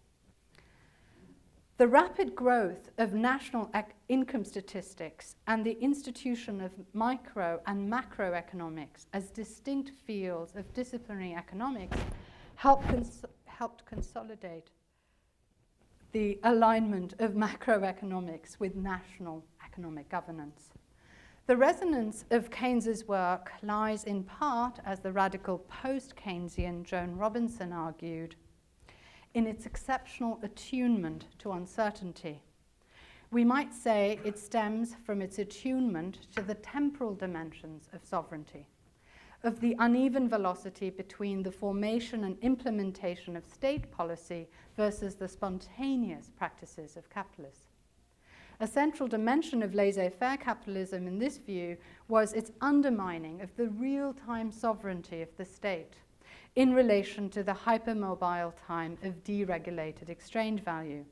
The rapid growth of national income statistics and the institution of micro and macroeconomics as distinct fields of disciplinary economics helped consolidate the alignment of macroeconomics with national economic governance. The resonance of Keynes's work lies in part, as the radical post-Keynesian Joan Robinson argued, in its exceptional attunement to uncertainty. We might say it stems from its attunement to the temporal dimensions of sovereignty, of the uneven velocity between the formation and implementation of state policy versus the spontaneous practices of capitalists. A central dimension of laissez-faire capitalism in this view was its undermining of the real-time sovereignty of the state in relation to the hypermobile time of deregulated exchange value.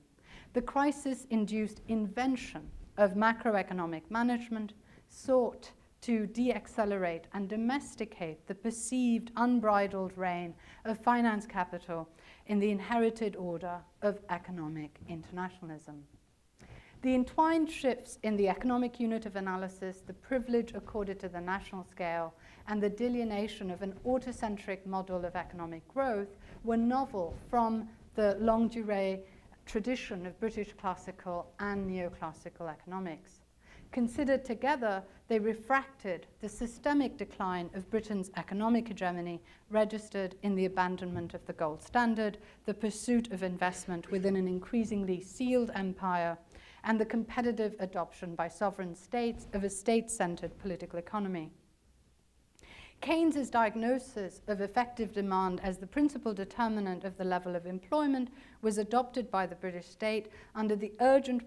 The crisis-induced invention of macroeconomic management sought to de-accelerate and domesticate the perceived unbridled reign of finance capital in the inherited order of economic internationalism. The entwined shifts in the economic unit of analysis, the privilege accorded to the national scale, and the delineation of an autocentric model of economic growth were novel from the longue durée tradition of British classical and neoclassical economics. Considered together, they refracted the systemic decline of Britain's economic hegemony registered in the abandonment of the gold standard, the pursuit of investment within an increasingly sealed empire, and the competitive adoption by sovereign states of a state-centered political economy. Keynes's diagnosis of effective demand as the principal determinant of the level of employment was adopted by the British state under the urgent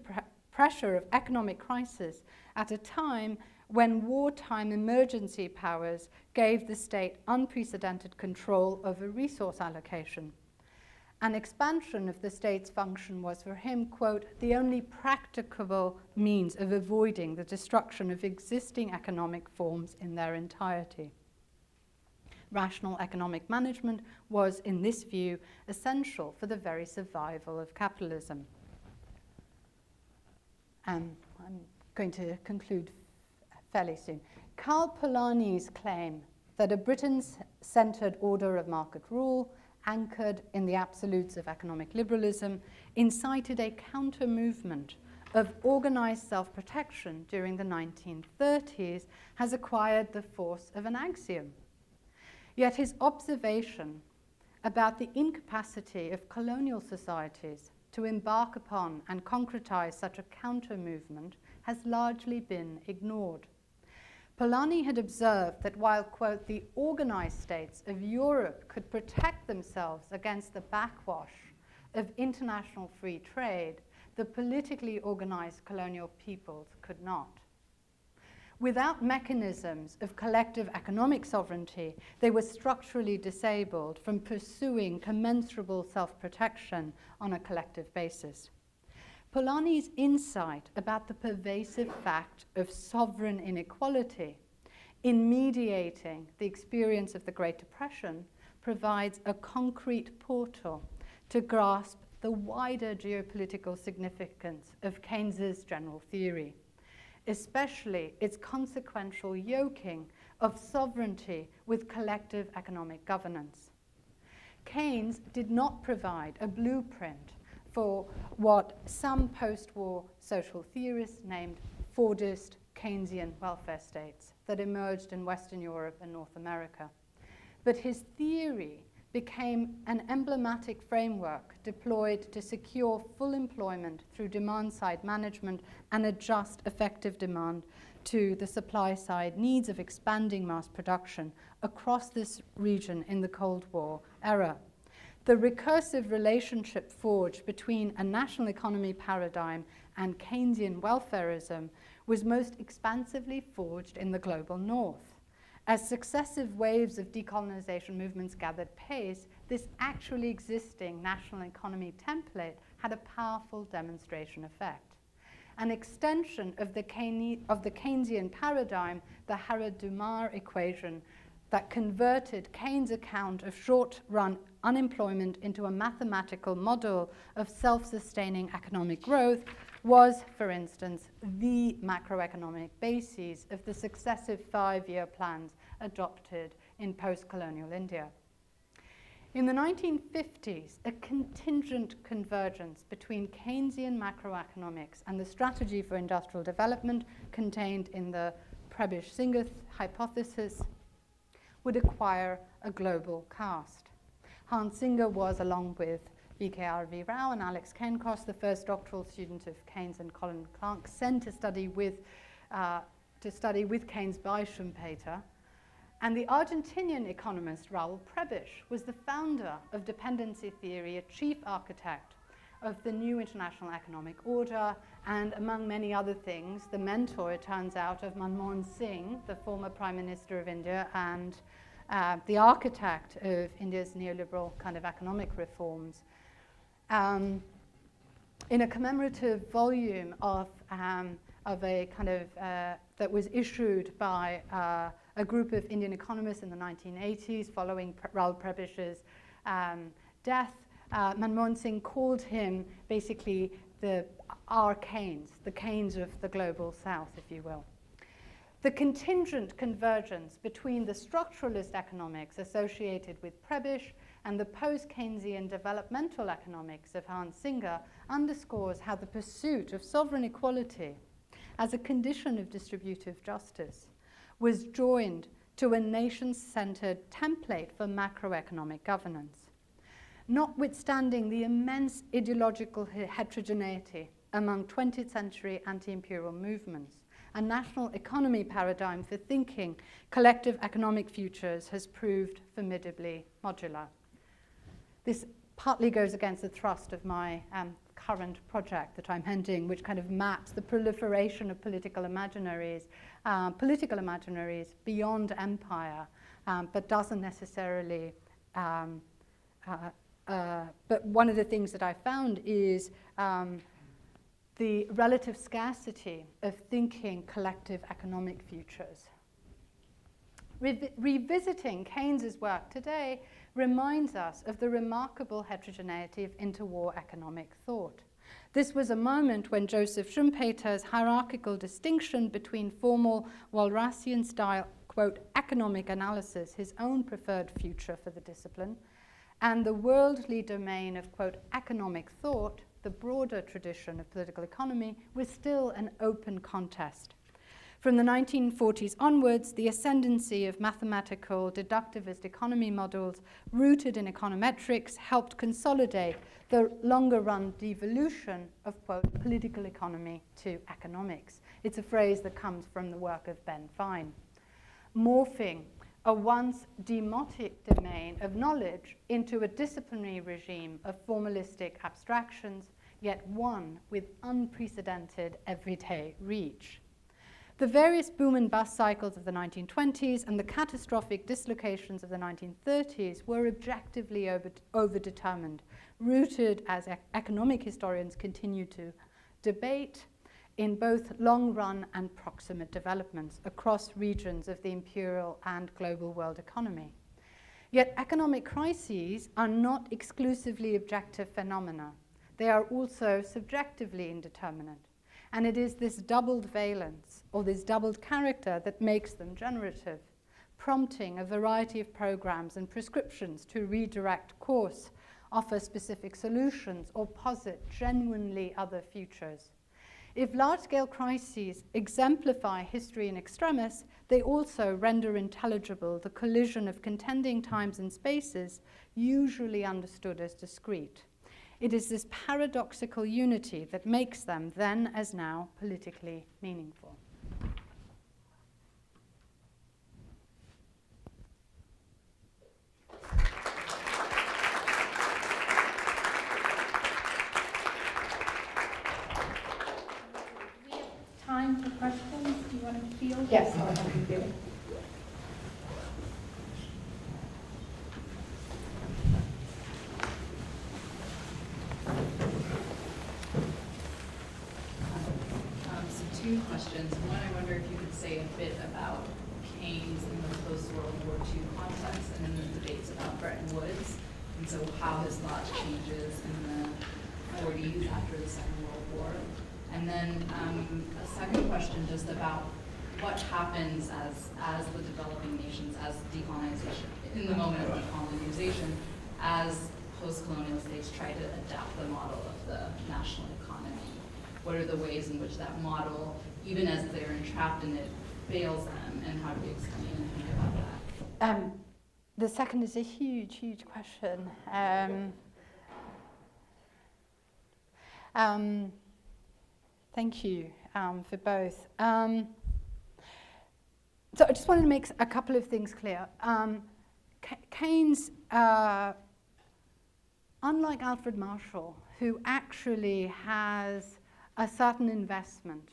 pressure of economic crisis at a time when wartime emergency powers gave the state unprecedented control over resource allocation. An expansion of the state's function was for him, quote, the only practicable means of avoiding the destruction of existing economic forms in their entirety. Rational economic management was, in this view, essential for the very survival of capitalism. I'm going to conclude fairly soon. Karl Polanyi's claim that a Britain-centered order of market rule, anchored in the absolutes of economic liberalism, incited a counter-movement of organized self-protection during the 1930s, has acquired the force of an axiom. Yet his observation about the incapacity of colonial societies to embark upon and concretize such a counter-movement has largely been ignored. Polanyi had observed that while, quote, the organized states of Europe could protect themselves against the backwash of international free trade, the politically organized colonial peoples could not. Without mechanisms of collective economic sovereignty, they were structurally disabled from pursuing commensurable self-protection on a collective basis. Polanyi's insight about the pervasive fact of sovereign inequality in mediating the experience of the Great Depression provides a concrete portal to grasp the wider geopolitical significance of Keynes's general theory, especially its consequential yoking of sovereignty with collective economic governance. Keynes did not provide a blueprint for what some post-war social theorists named Fordist Keynesian welfare states that emerged in Western Europe and North America. But his theory became an emblematic framework deployed to secure full employment through demand-side management and adjust effective demand to the supply-side needs of expanding mass production across this region in the Cold War era. The recursive relationship forged between a national economy paradigm and Keynesian welfarism was most expansively forged in the global north. As successive waves of decolonization movements gathered pace, this actually existing national economy template had a powerful demonstration effect. An extension of the Keynesian paradigm, the Harrod-Dumar equation, that converted Keynes' account of short-run unemployment into a mathematical model of self-sustaining economic growth, was, for instance, the macroeconomic basis of the successive 5-year plans adopted in post-colonial India. In the 1950s, a contingent convergence between Keynesian macroeconomics and the strategy for industrial development contained in the Prebisch-Singer hypothesis would acquire a global cast. Hans Singer was, along with V.K.R.V. Rao and Alex Kenkos, the first doctoral student of Keynes and Colin Clark, sent to study with Keynes by Schumpeter. And the Argentinian economist Raul Prebisch was the founder of dependency theory, a chief architect of the new international economic order, and among many other things, the mentor, it turns out, of Manmohan Singh, the former Prime Minister of India, and the architect of India's neoliberal kind of economic reforms. In a commemorative volume of a kind of that was issued by a group of Indian economists in the 1980s following Raul Prebisch's death, Manmohan Singh called him basically our Keynes, the Keynes of the global south, if you will. The contingent convergence between the structuralist economics associated with Prebisch and the post-Keynesian developmental economics of Hans Singer underscores how the pursuit of sovereign equality as a condition of distributive justice was joined to a nation-centered template for macroeconomic governance. Notwithstanding the immense ideological heterogeneity among 20th century anti-imperial movements, a national economy paradigm for thinking collective economic futures has proved formidably modular. This partly goes against the thrust of my current project that I'm heading, which kind of maps the proliferation of political imaginaries beyond empire, but doesn't necessarily, but one of the things that I found is the relative scarcity of thinking collective economic futures. Revisiting Keynes's work today reminds us of the remarkable heterogeneity of interwar economic thought. This was a moment when Joseph Schumpeter's hierarchical distinction between formal Walrasian-style, quote, economic analysis, his own preferred future for the discipline, and the worldly domain of, quote, economic thought, the broader tradition of political economy, was still an open contest. From the 1940s onwards, the ascendancy of mathematical deductivist economy models rooted in econometrics helped consolidate the longer-run devolution of, quote, political economy to economics. It's a phrase that comes from the work of Ben Fine. Morphing a once demotic domain of knowledge into a disciplinary regime of formalistic abstractions, yet one with unprecedented everyday reach. The various boom and bust cycles of the 1920s and the catastrophic dislocations of the 1930s were objectively overdetermined, rooted, as economic historians continue to debate, in both long-run and proximate developments across regions of the imperial and global world economy. Yet economic crises are not exclusively objective phenomena. They are also subjectively indeterminate. And it is this doubled valence, or this doubled character, that makes them generative, prompting a variety of programs and prescriptions to redirect course, offer specific solutions, or posit genuinely other futures. If large-scale crises exemplify history in extremis, they also render intelligible the collision of contending times and spaces usually understood as discrete. It is this paradoxical unity that makes them, then as now, politically meaningful. Time for questions? Do you want to field? Yes, I'll have you field. So two questions. One, I wonder if you could say a bit about Keynes in the post-World War II context and in the debates about Bretton Woods, and so how his thought changes in the 40s after the Second World War. And then a second question just about what happens as the developing nations, as decolonization, in the moment of decolonization, as post-colonial states try to adapt the model of the national economy. What are the ways in which that model, even as they're entrapped in it, fails them, and how do you explain and think about that? The second is a huge, huge question. Thank you for both. So I just wanted to make a couple of things clear. Keynes, unlike Alfred Marshall, who actually has a certain investment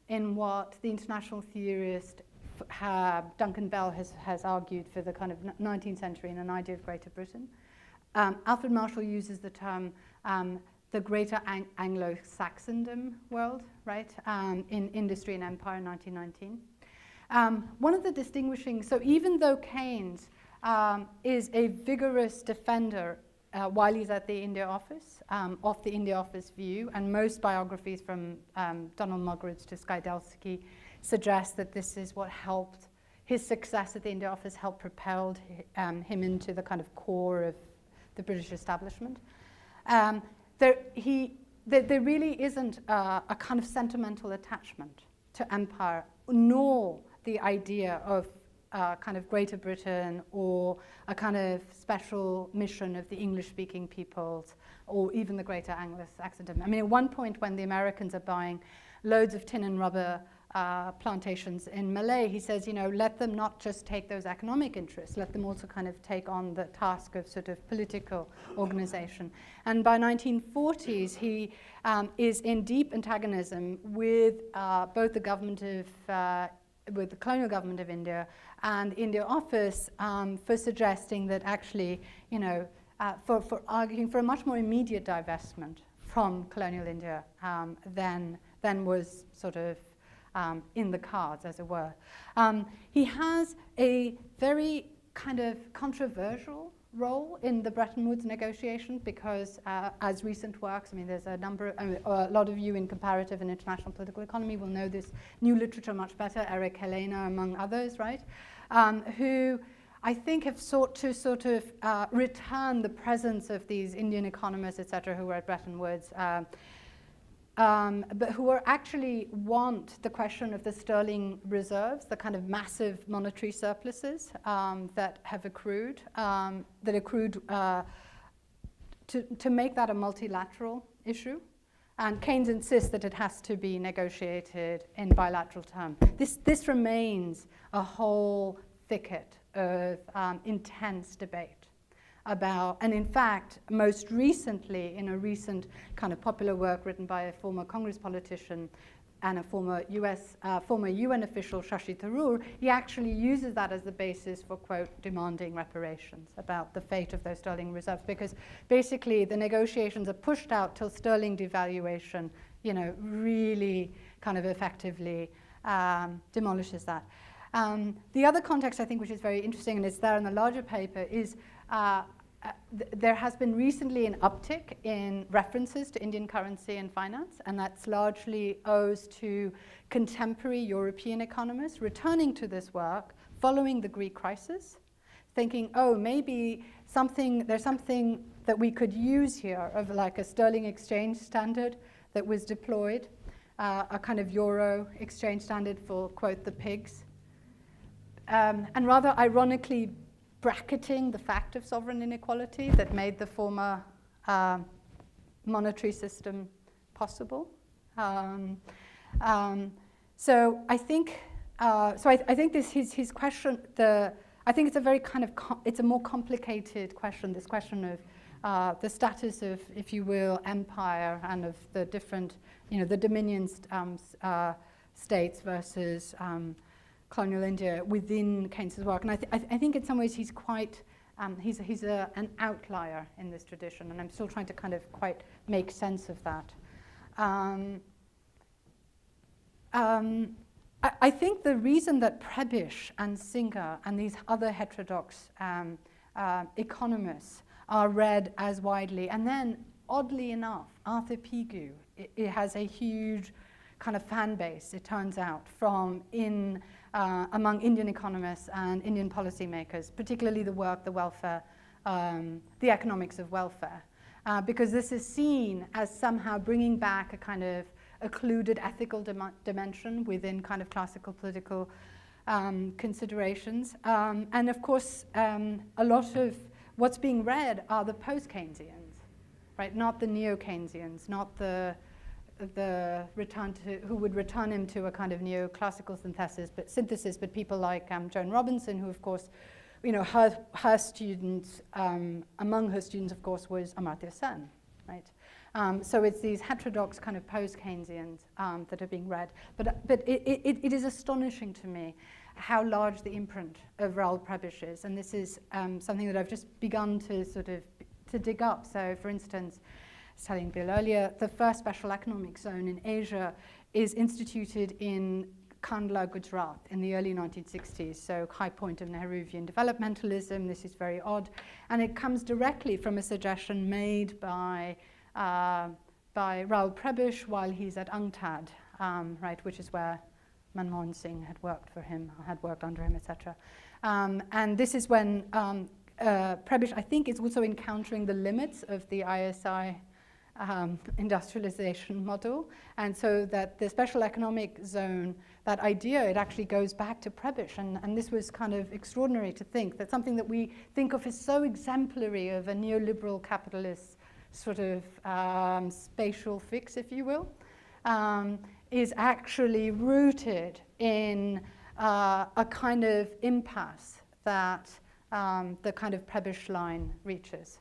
in what the international theorist Duncan Bell has argued for the kind of 19th century in an idea of Greater Britain. Alfred Marshall uses the term the greater Anglo-Saxondom world, right, in Industry and Empire in 1919. One of the distinguishing, so even though Keynes is a vigorous defender while he's at the India Office, of the India Office view, and most biographies from Donald Muggeridge to Skidelsky suggest that this is what helped his success at the India Office, helped propelled him into the kind of core of the British establishment. There really isn't a kind of sentimental attachment to empire, nor the idea of kind of Greater Britain or a kind of special mission of the English-speaking peoples or even the greater Anglo-Saxondom. I mean, at one point when the Americans are buying loads of tin and rubber plantations in Malay, he says, you know, let them not just take those economic interests, let them also kind of take on the task of sort of political organization. And by 1940s, he is in deep antagonism with both the government of with the colonial government of India and the India Office for suggesting that actually, you know, for arguing for a much more immediate divestment from colonial India than was sort of in the cards, as it were. He has a very kind of controversial role in the Bretton Woods negotiations because as recent works, I mean, there's a number, a lot of you in comparative and international political economy will know this new literature much better, Eric Helena among others, right, who I think have sought to sort of return the presence of these Indian economists, et cetera, who were at Bretton Woods, but who are actually want the question of the sterling reserves, the kind of massive monetary surpluses that have accrued, to make that a multilateral issue. And Keynes insists that it has to be negotiated in bilateral terms. This remains a whole thicket of intense debate about, and in fact, most recently, in a recent kind of popular work written by a former Congress politician and a former UN official, Shashi Tharoor, he actually uses that as the basis for, quote, demanding reparations about the fate of those sterling reserves, because basically the negotiations are pushed out till sterling devaluation, you know, really kind of effectively demolishes that. The other context, I think, which is very interesting, and it's there in the larger paper, is there has been recently an uptick in references to Indian currency and finance, and that's largely owes to contemporary European economists returning to this work following the Greek crisis, thinking, oh, maybe there's something that we could use here of like a sterling exchange standard that was deployed a kind of euro exchange standard for, quote, the pigs. And rather ironically bracketing the fact of sovereign inequality that made the former monetary system possible. So I think this his question. I think it's a very kind of it's a more complicated question. This question of the status of, if you will, empire and of the different, the dominion states versus colonial India within Keynes's work. And I think in some ways he's quite he's an outlier in this tradition, and I'm still trying to kind of quite make sense of that. I think the reason that Prebisch and Singer and these other heterodox economists are read as widely, and then oddly enough, Arthur Pigou, it has a huge kind of fan base, it turns out, from among Indian economists and Indian policymakers, particularly the work, the welfare, the economics of welfare, because this is seen as somehow bringing back a kind of occluded ethical dimension within kind of classical political considerations. And of course, a lot of what's being read are the post-Keynesians, right? Not the neo-Keynesians, not the return to, who would return him to a kind of neoclassical synthesis, but people like Joan Robinson, who of course, her students, among her students, of course, was Amartya Sen, right? So it's these heterodox kind of post-Keynesians that are being read. But it is astonishing to me how large the imprint of Raoul Prebisch is. And this is something that I've just begun to to dig up. So for instance, I was telling Bill earlier, the first special economic zone in Asia is instituted in Kandla, Gujarat in the early 1960s, so high point of Nehruvian developmentalism. This is very odd. And it comes directly from a suggestion made by Raoul Prebisch while he's at UNCTAD, right, which is where Manmohan Singh had worked for him, had worked under him, etc. And this is when Prebisch, I think, is also encountering the limits of the ISI industrialization model, and so that the special economic zone, that idea, it actually goes back to Prebisch, and this was kind of extraordinary to think that something that we think of as so exemplary of a neoliberal capitalist sort of spatial fix, if you will, is actually rooted in a kind of impasse that the kind of Prebisch line reaches.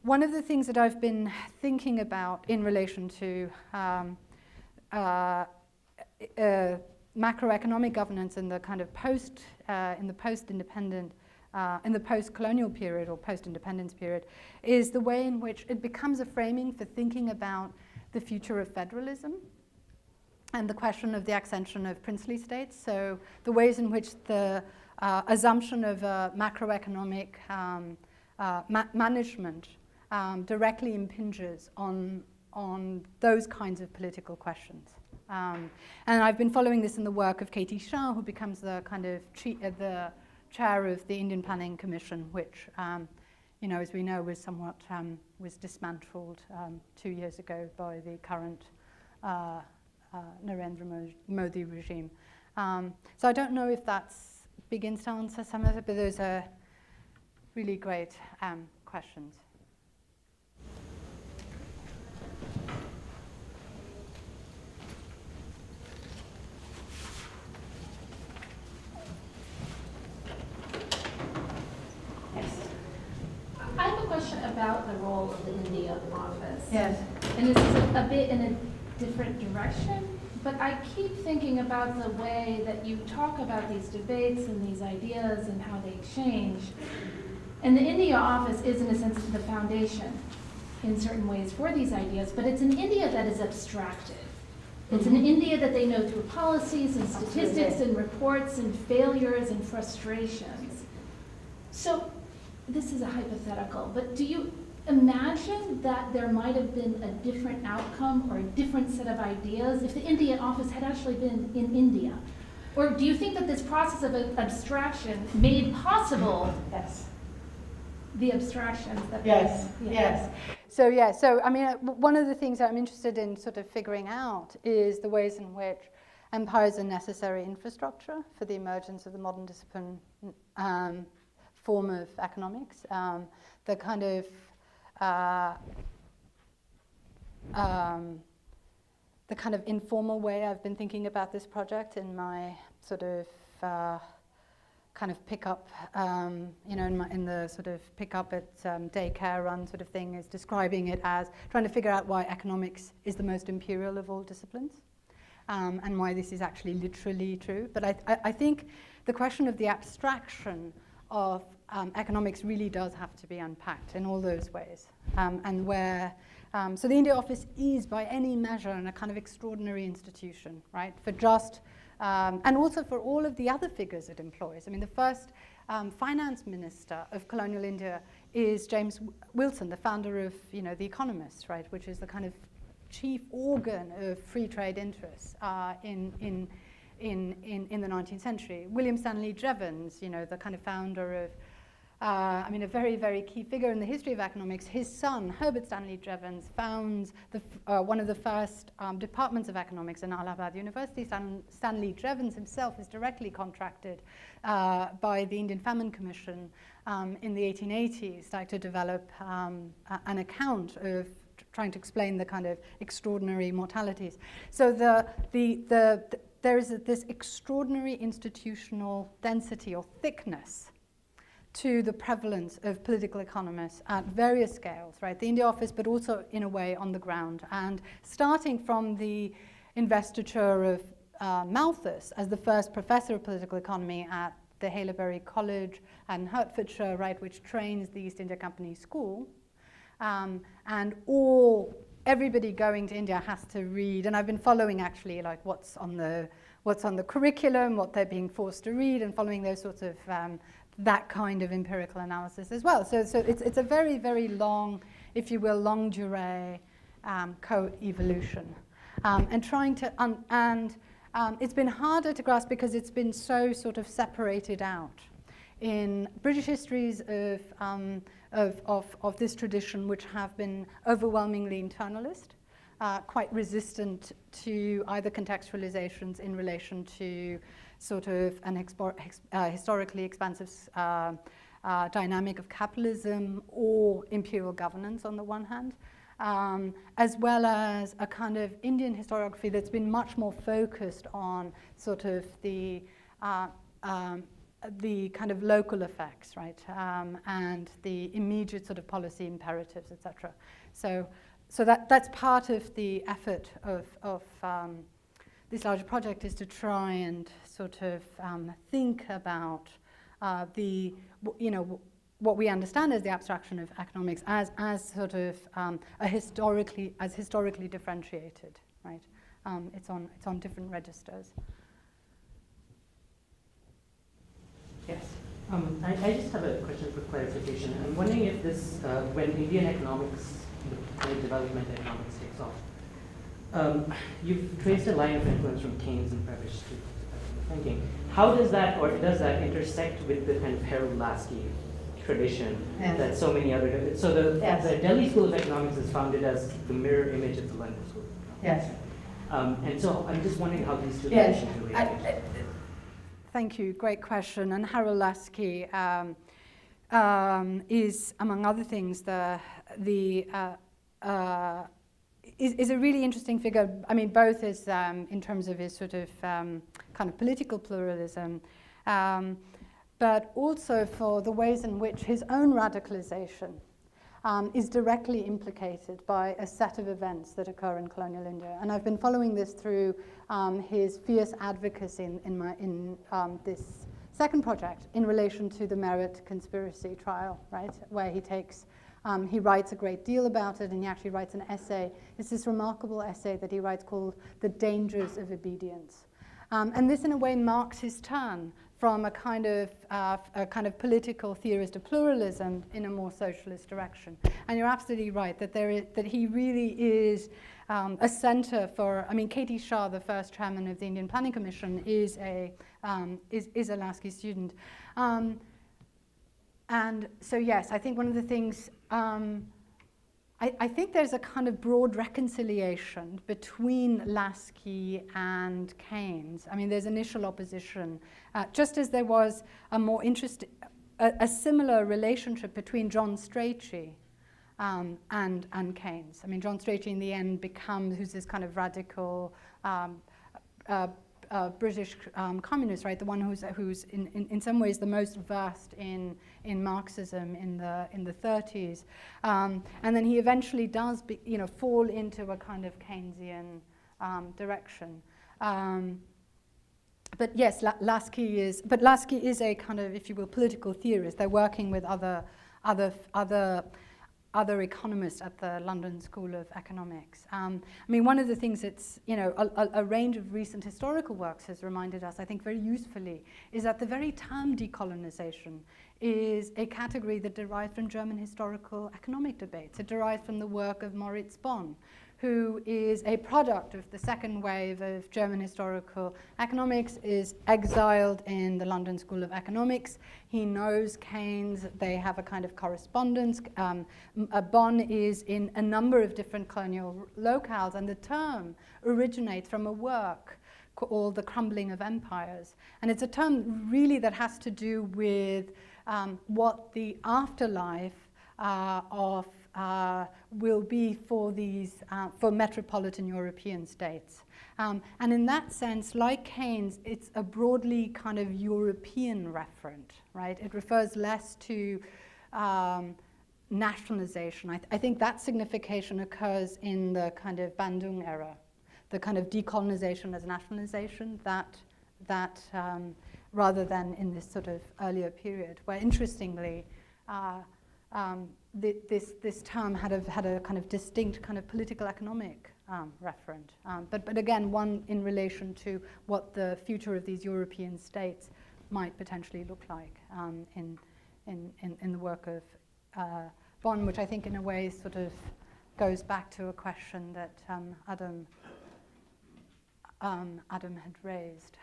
One of the things that I've been thinking about in relation to macroeconomic governance in the kind of in the post-independent, in the post-colonial period or post-independence period, is the way in which it becomes a framing for thinking about the future of federalism and the question of the accession of princely states. So the ways in which the assumption of macroeconomic management directly impinges on those kinds of political questions. And I've been following this in the work of Katie Shah, who becomes the kind of the chair of the Indian Planning Commission, which, as we know, was somewhat was dismantled 2 years ago by the current Narendra Modi regime. So I don't know if that begins to answer some of it, but those are really great questions. I have a question about the role of the India office. Yes. And this is a bit in a different direction, but I keep thinking about the way that you talk about these debates and these ideas and how they change. And the India office is, in a sense, the foundation in certain ways for these ideas, but it's an India that is abstracted. It's an India that they know through policies and statistics and reports and failures and frustrations. So this is a hypothetical, but do you imagine that there might have been a different outcome or a different set of ideas if the India office had actually been in India? Or do you think that this process of abstraction made possible Yes. the abstractions that Yes, yes. I mean, one of the things that I'm interested in sort of figuring out is the ways in which empire is a necessary infrastructure for the emergence of the modern discipline form of economics. The kind of informal way I've been thinking about this project in my sort of kind of pick up, in the sort of pick up at daycare run sort of thing, is describing it as trying to figure out why economics is the most imperial of all disciplines, and why this is actually literally true. But I think the question of the abstraction of economics really does have to be unpacked in all those ways, and where. So the India Office is, by any measure, a kind of extraordinary institution, right? For just, and also for all of the other figures it employs. I mean, the first finance minister of colonial India is James Wilson, the founder of, The Economist, right? Which is the kind of chief organ of free trade interests in the 19th century. William Stanley Jevons, the kind of founder of, a very, very key figure in the history of economics. His son, Herbert Stanley Jevons, founds one of the first departments of economics in Allahabad University. Stanley Jevons himself is directly contracted by the Indian Famine Commission in the 1880s to develop an account of trying to explain the kind of extraordinary mortalities. So there is this extraordinary institutional density or thickness to the prevalence of political economists at various scales, right? The India Office, but also in a way on the ground. And starting from the investiture of Malthus as the first professor of political economy at the Haileybury College in Hertfordshire, right, which trains the East India Company School. And everybody going to India has to read, and I've been following actually like what's on the curriculum, what they're being forced to read, and following those sorts of that kind of empirical analysis as well. So it's a very, very long, if you will, longue durée co-evolution. And trying to, it's been harder to grasp because it's been so sort of separated out. In British histories of this tradition, which have been overwhelmingly internalist, quite resistant to either contextualizations in relation to sort of an historically expansive dynamic of capitalism or imperial governance on the one hand, as well as a kind of Indian historiography that's been much more focused on sort of the kind of local effects, right, and the immediate sort of policy imperatives, etc. So that's part of the effort of this larger project, is to try and sort of think about what we understand as the abstraction of economics as sort of historically differentiated, right? It's on different registers. Yes. I just have a question for clarification. I'm wondering if this, when Indian economics, the development economics takes off, you've traced a line of influence from Keynes and Prevish to thinking. How does that, or does that intersect with the kind of Harold Lasky tradition that so many other, so the Delhi School of Economics is founded as the mirror image of the London School of Economics. Yes. And so I'm just wondering how these two traditions relate. Thank you, great question. And Harold Lasky is, among other things, is a really interesting figure. I mean, both is in terms of his sort of kind of political pluralism, but also for the ways in which his own radicalization is directly implicated by a set of events that occur in colonial India. And I've been following this through his fierce advocacy in this second project in relation to the Merit conspiracy trial, right, where he takes, he writes a great deal about it, and he actually writes an essay. It's this remarkable essay that he writes called The Dangers of Obedience. And this, in a way, marks his turn from a kind of political theorist of pluralism in a more socialist direction. And you're absolutely right that he really is a center for. I mean, K.T. Shah, the first chairman of the Indian Planning Commission, is a Lasky student. And so, yes, I think one of the things I think there's a kind of broad reconciliation between Lasky and Keynes. I mean, there's initial opposition, just as there was a more a similar relationship between John Strachey and Keynes. I mean, John Strachey in the end who's this kind of radical British communist, right? The one who's in some ways the most versed in Marxism in the 30s, and then he eventually does fall into a kind of Keynesian direction. But yes, Lasky is a kind of, if you will, political theorist. They're working with other economists at the London School of Economics. I mean, one of the things that's, a range of recent historical works has reminded us, I think very usefully, is that the very term decolonization is a category that derived from German historical economic debates. It derived from the work of Moritz Bonn, who is a product of the second wave of German historical economics, is exiled in the London School of Economics. He knows Keynes. They have a kind of correspondence. Bonn is in a number of different colonial locales, and the term originates from a work called The Crumbling of Empires. And it's a term really that has to do with what the afterlife of will be for these for metropolitan European states, and in that sense, like Keynes, it's a broadly kind of European referent, right? It refers less to nationalization. I think that signification occurs in the kind of Bandung era, the kind of decolonization as nationalization, that rather than in this sort of earlier period, where interestingly. This term had a kind of distinct kind of political economic referent, but again, one in relation to what the future of these European states might potentially look like in the work of Bonn, which I think in a way sort of goes back to a question that Adam had raised.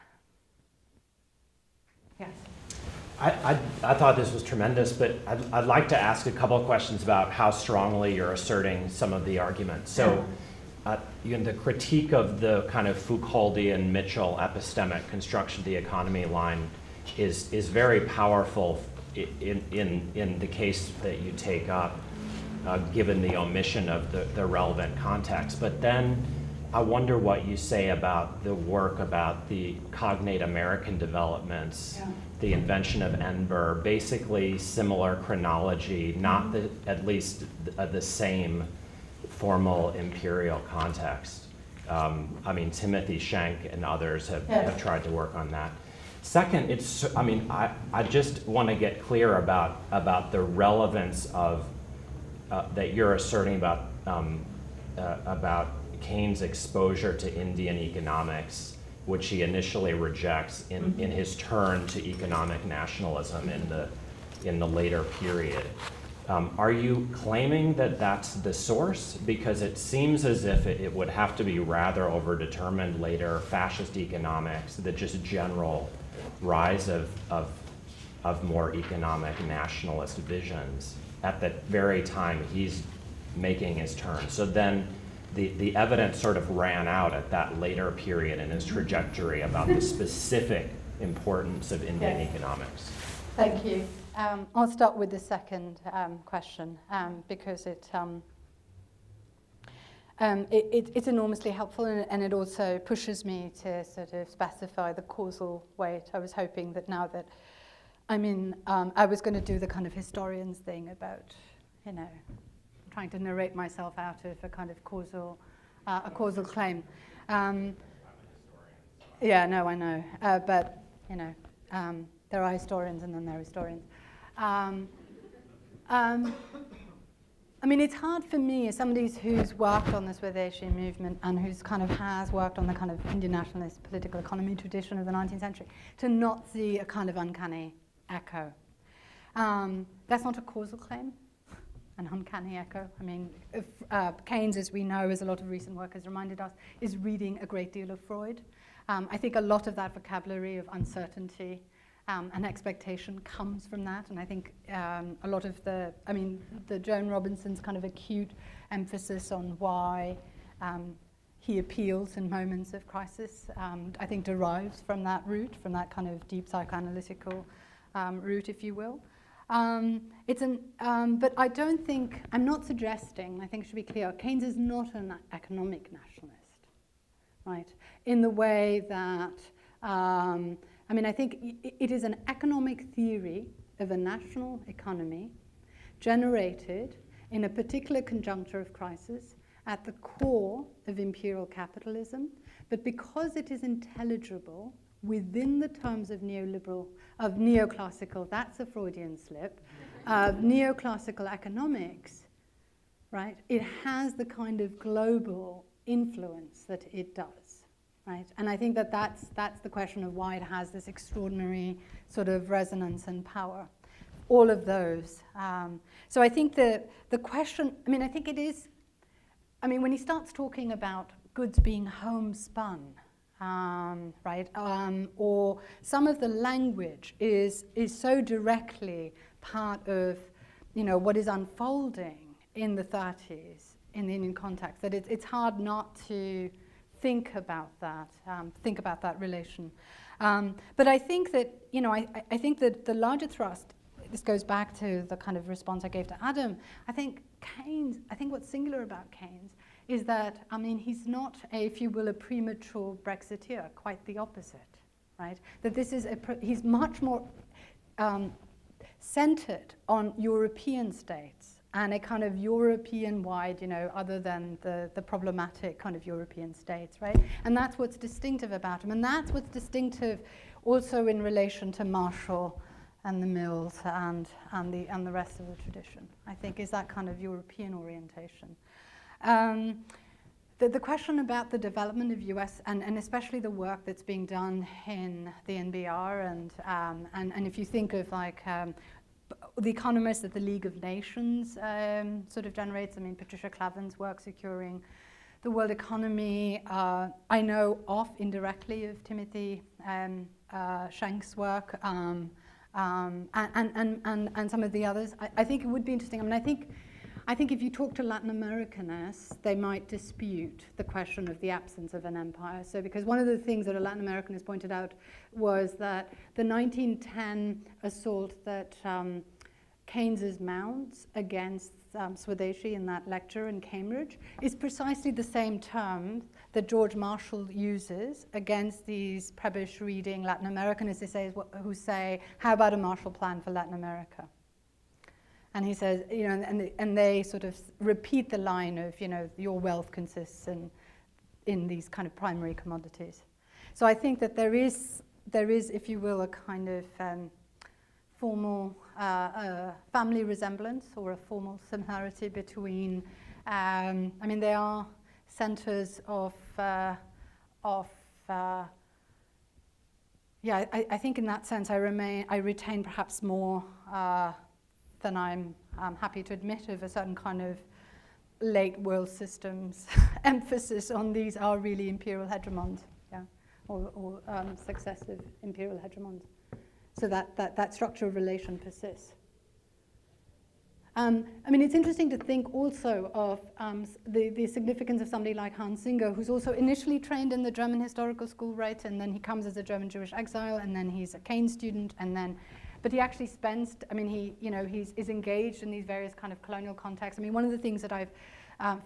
Yes. I thought this was tremendous, but I'd like to ask a couple of questions about how strongly you're asserting some of the arguments. So the critique of the kind of Foucauldian Mitchell epistemic construction of the economy line is very powerful in the case that you take up, given the omission of the relevant context. But then I wonder what you say about the work about the cognate American developments, the invention of Enver, basically similar chronology, not at least the same formal imperial context. I mean, Timothy Schenck and others have tried to work on that. Second, I just want to get clear about the relevance of that you're asserting about Keynes' exposure to Indian economics, which he initially rejects in his turn to economic nationalism in the later period. Are you claiming that that's the source? Because it seems as if it would have to be rather overdetermined later fascist economics, the just general rise of more economic nationalist visions at the very time he's making his turn. So then the evidence sort of ran out at that later period in his trajectory about the specific importance of Indian economics. Thank you. I'll start with the second question because it's enormously helpful, and it also pushes me to sort of specify the causal weight. I was hoping that now that I was going to do the kind of historian's thing about, trying to narrate myself out of a kind of causal claim. Yeah, no, I know, but there are historians and then there are historians. It's hard for me as somebody who's worked on the Swadeshi movement and who's kind of has worked on the kind of Indian nationalist political economy tradition of the 19th century to not see a kind of uncanny echo. That's not a causal claim. An uncanny echo. Keynes, as we know, as a lot of recent work has reminded us, is reading a great deal of Freud. I think a lot of that vocabulary of uncertainty an expectation comes from that. And I think a lot of the Joan Robinson's kind of acute emphasis on why he appeals in moments of crisis, I think derives from that root, from that kind of deep psychoanalytical route, if you will. But I don't think, I'm not suggesting, I think it should be clear, Keynes is not an economic nationalist, right? In the way that, I think it is an economic theory of a national economy generated in a particular conjuncture of crisis at the core of imperial capitalism, but because it is intelligible within the terms of neoclassical, that's a Freudian slip, of neoclassical economics, right? It has the kind of global influence that it does, right? And I think that that's the question of why it has this extraordinary sort of resonance and power. All of those. So I think the question, I think it is, when he starts talking about goods being homespun, right, or some of the language is so directly part of, what is unfolding in the 30s in the Indian context that it's hard not to think about that relation. But I think that, I think that the larger thrust, this goes back to the kind of response I gave to Adam. I think what's singular about Keynes is that, he's not, if you will, a premature Brexiteer, quite the opposite, right? That this is, he's much more centered on European states and a kind of European-wide, other than the problematic kind of European states, right? And that's what's distinctive about him. And that's what's distinctive also in relation to Marshall and the Mills and the rest of the tradition, I think, is that kind of European orientation. The question about the development of US and especially the work that's being done in the NBR and if you think of like the economists that the League of Nations sort of generates, Patricia Clavin's work securing the world economy. I know indirectly of Timothy Schenk's work and some of the others. I think it would be interesting. I think if you talk to Latin Americanists, they might dispute the question of the absence of an empire. So because one of the things that a Latin Americanist pointed out was that the 1910 assault that Keynes mounts against Swadeshi in that lecture in Cambridge is precisely the same term that George Marshall uses against these Prebisch reading Latin Americanists who say, how about a Marshall Plan for Latin America? And he says, and they sort of repeat the line of, your wealth consists in these kind of primary commodities. So I think that there is, if you will, a kind of formal family resemblance or a formal similarity between, they are centers of I think in that sense I retain perhaps more than I'm happy to admit of a certain kind of late world systems emphasis on these are really imperial hegemons, or successive imperial hegemons. So that structure of relation persists. It's interesting to think also of the significance of somebody like Hans Singer, who's also initially trained in the German historical school, right? And then he comes as a German Jewish exile, and then he's a Keynes student, but he actually spends, he's engaged in these various kind of colonial contexts. One of the things that I've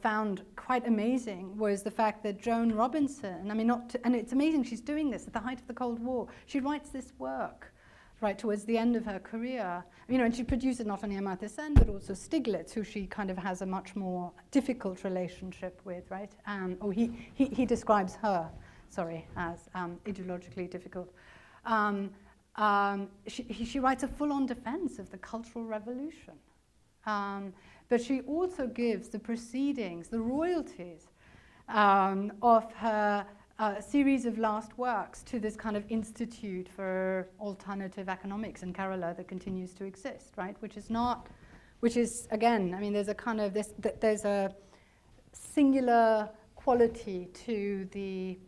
found quite amazing was the fact that Joan Robinson, and it's amazing she's doing this at the height of the Cold War. She writes this work right towards the end of her career, and she produces not only Amartya Sen, but also Stiglitz, who she kind of has a much more difficult relationship with, right? Or he describes her, as ideologically difficult. She writes a full-on defense of the Cultural Revolution. But she also gives the proceedings, the royalties of her series of last works to this kind of Institute for Alternative Economics in Kerala that continues to exist, right? Which is again, there's a kind of there's a singular quality to the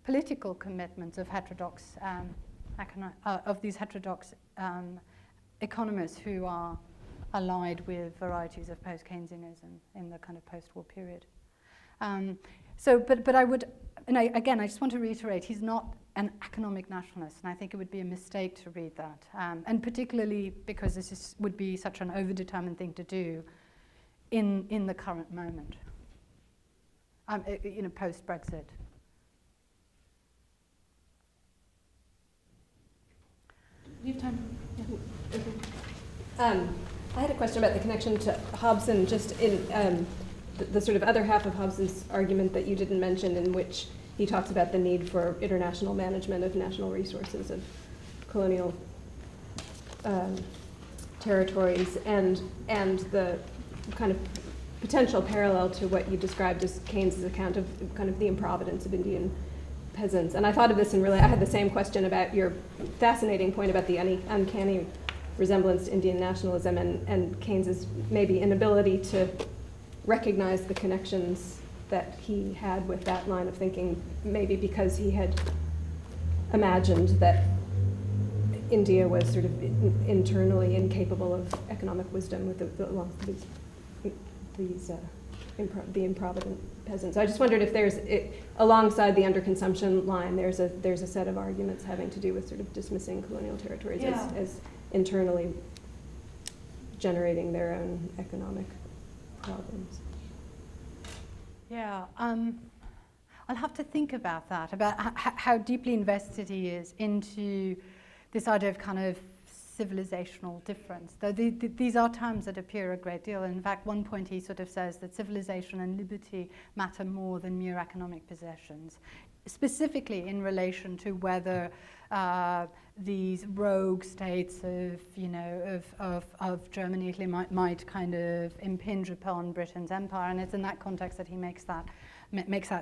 political commitments of heterodox heterodox economists who are allied with varieties of post-Keynesianism in the kind of post-war period. But I would, and again, I just want to reiterate, he's not an economic nationalist, and I think it would be a mistake to read that, and particularly because this would be such an overdetermined thing to do in the current moment, post-Brexit. We have time. Yeah. I had a question about the connection to Hobson, just in the sort of other half of Hobson's argument that you didn't mention, in which he talks about the need for international management of national resources of colonial territories, and the kind of potential parallel to what you described as Keynes' account of kind of the improvidence of Indian peasants. And I thought of this and really, I had the same question about your fascinating point about the uncanny resemblance to Indian nationalism and Keynes's maybe inability to recognize the connections that he had with that line of thinking, maybe because he had imagined that India was sort of internally incapable of economic wisdom with the improvident peasants. I just wondered if there's, alongside the underconsumption line, there's a set of arguments having to do with sort of dismissing colonial territories as internally generating their own economic problems. Yeah, I'll have to think about that, about how deeply invested he is into this idea of kind of civilizational difference. Though these are terms that appear a great deal. In fact, one point he sort of says that civilization and liberty matter more than mere economic possessions, specifically in relation to whether these rogue states of Germany, Italy might kind of impinge upon Britain's empire, and it's in that context that he makes that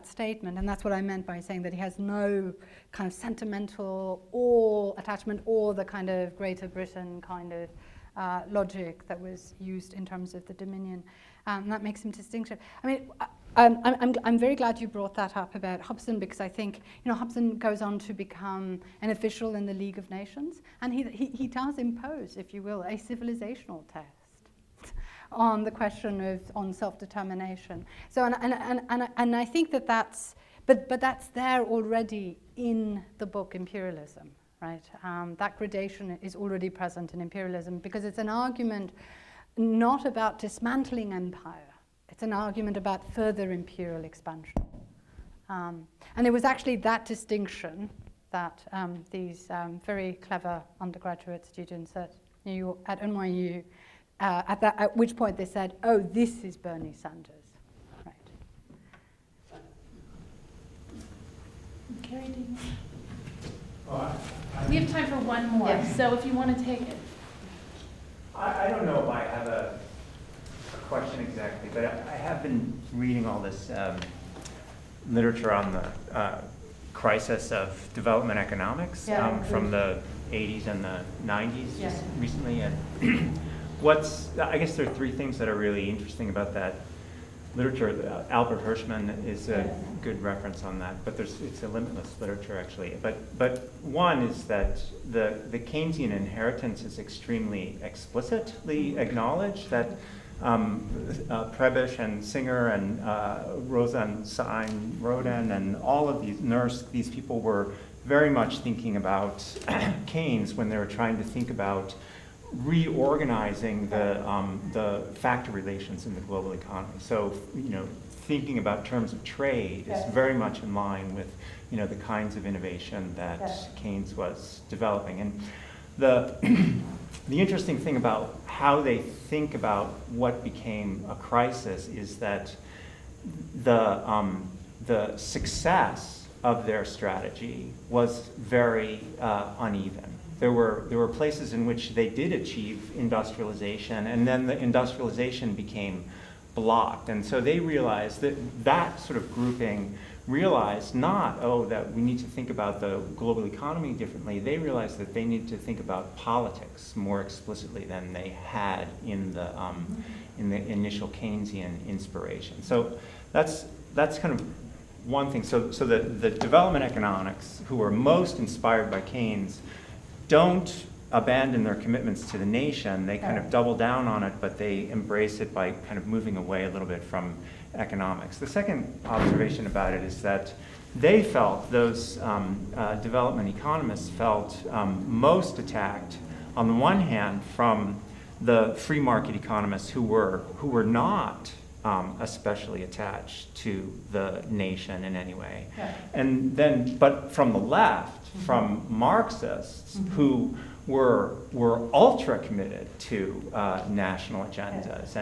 statement. And that's what I meant by saying that he has no kind of sentimental or attachment or the kind of Greater Britain kind of logic that was used in terms of the Dominion. And that makes him distinctive. I mean, I'm very glad you brought that up about Hobson, because I think Hobson goes on to become an official in the League of Nations, and he does impose, if you will, a civilizational test on the question on self-determination. So and I think that's there already in the book Imperialism, right? That gradation is already present in Imperialism, because it's an argument not about dismantling empire. It's an argument about further imperial expansion. And it was actually that distinction that these very clever undergraduate students at NYU, at which point they said, oh, this is Bernie Sanders. Right. Carrie, do you we have time for one more, yes. So if you want to take it. I don't know if I have a question exactly, but I have been reading all this literature on the crisis of development economics from the 80s and the 90s just recently. And I guess there are three things that are really interesting about that literature. Albert Hirschman is a good reference on that, but it's a limitless literature actually. But one is that the Keynesian inheritance is extremely explicitly acknowledged, that Prebisch and Singer and Rosenstein, Roden, and all of these people were very much thinking about Keynes when they were trying to think about reorganizing the factor relations in the global economy. So, thinking about terms of trade is very much in line with, the kinds of innovation that Keynes was developing. And the interesting thing about how they think about what became a crisis is that the success of their strategy was very uneven. There were places in which they did achieve industrialization, and then the industrialization became blocked. And so they realized that sort of grouping realized not, that we need to think about the global economy differently. They realized that they need to think about politics more explicitly than they had in the initial Keynesian inspiration. So that's kind of one thing. So the development economics, who were most inspired by Keynes, don't abandon their commitments to the nation. They kind of double down on it, but they embrace it by kind of moving away a little bit from economics. The second observation about it is that they felt, those development economists felt most attacked, on the one hand, from the free market economists who were not especially attached to the nation in any way. Yeah. And then, but from the left, from Marxists who were ultra committed to national agendas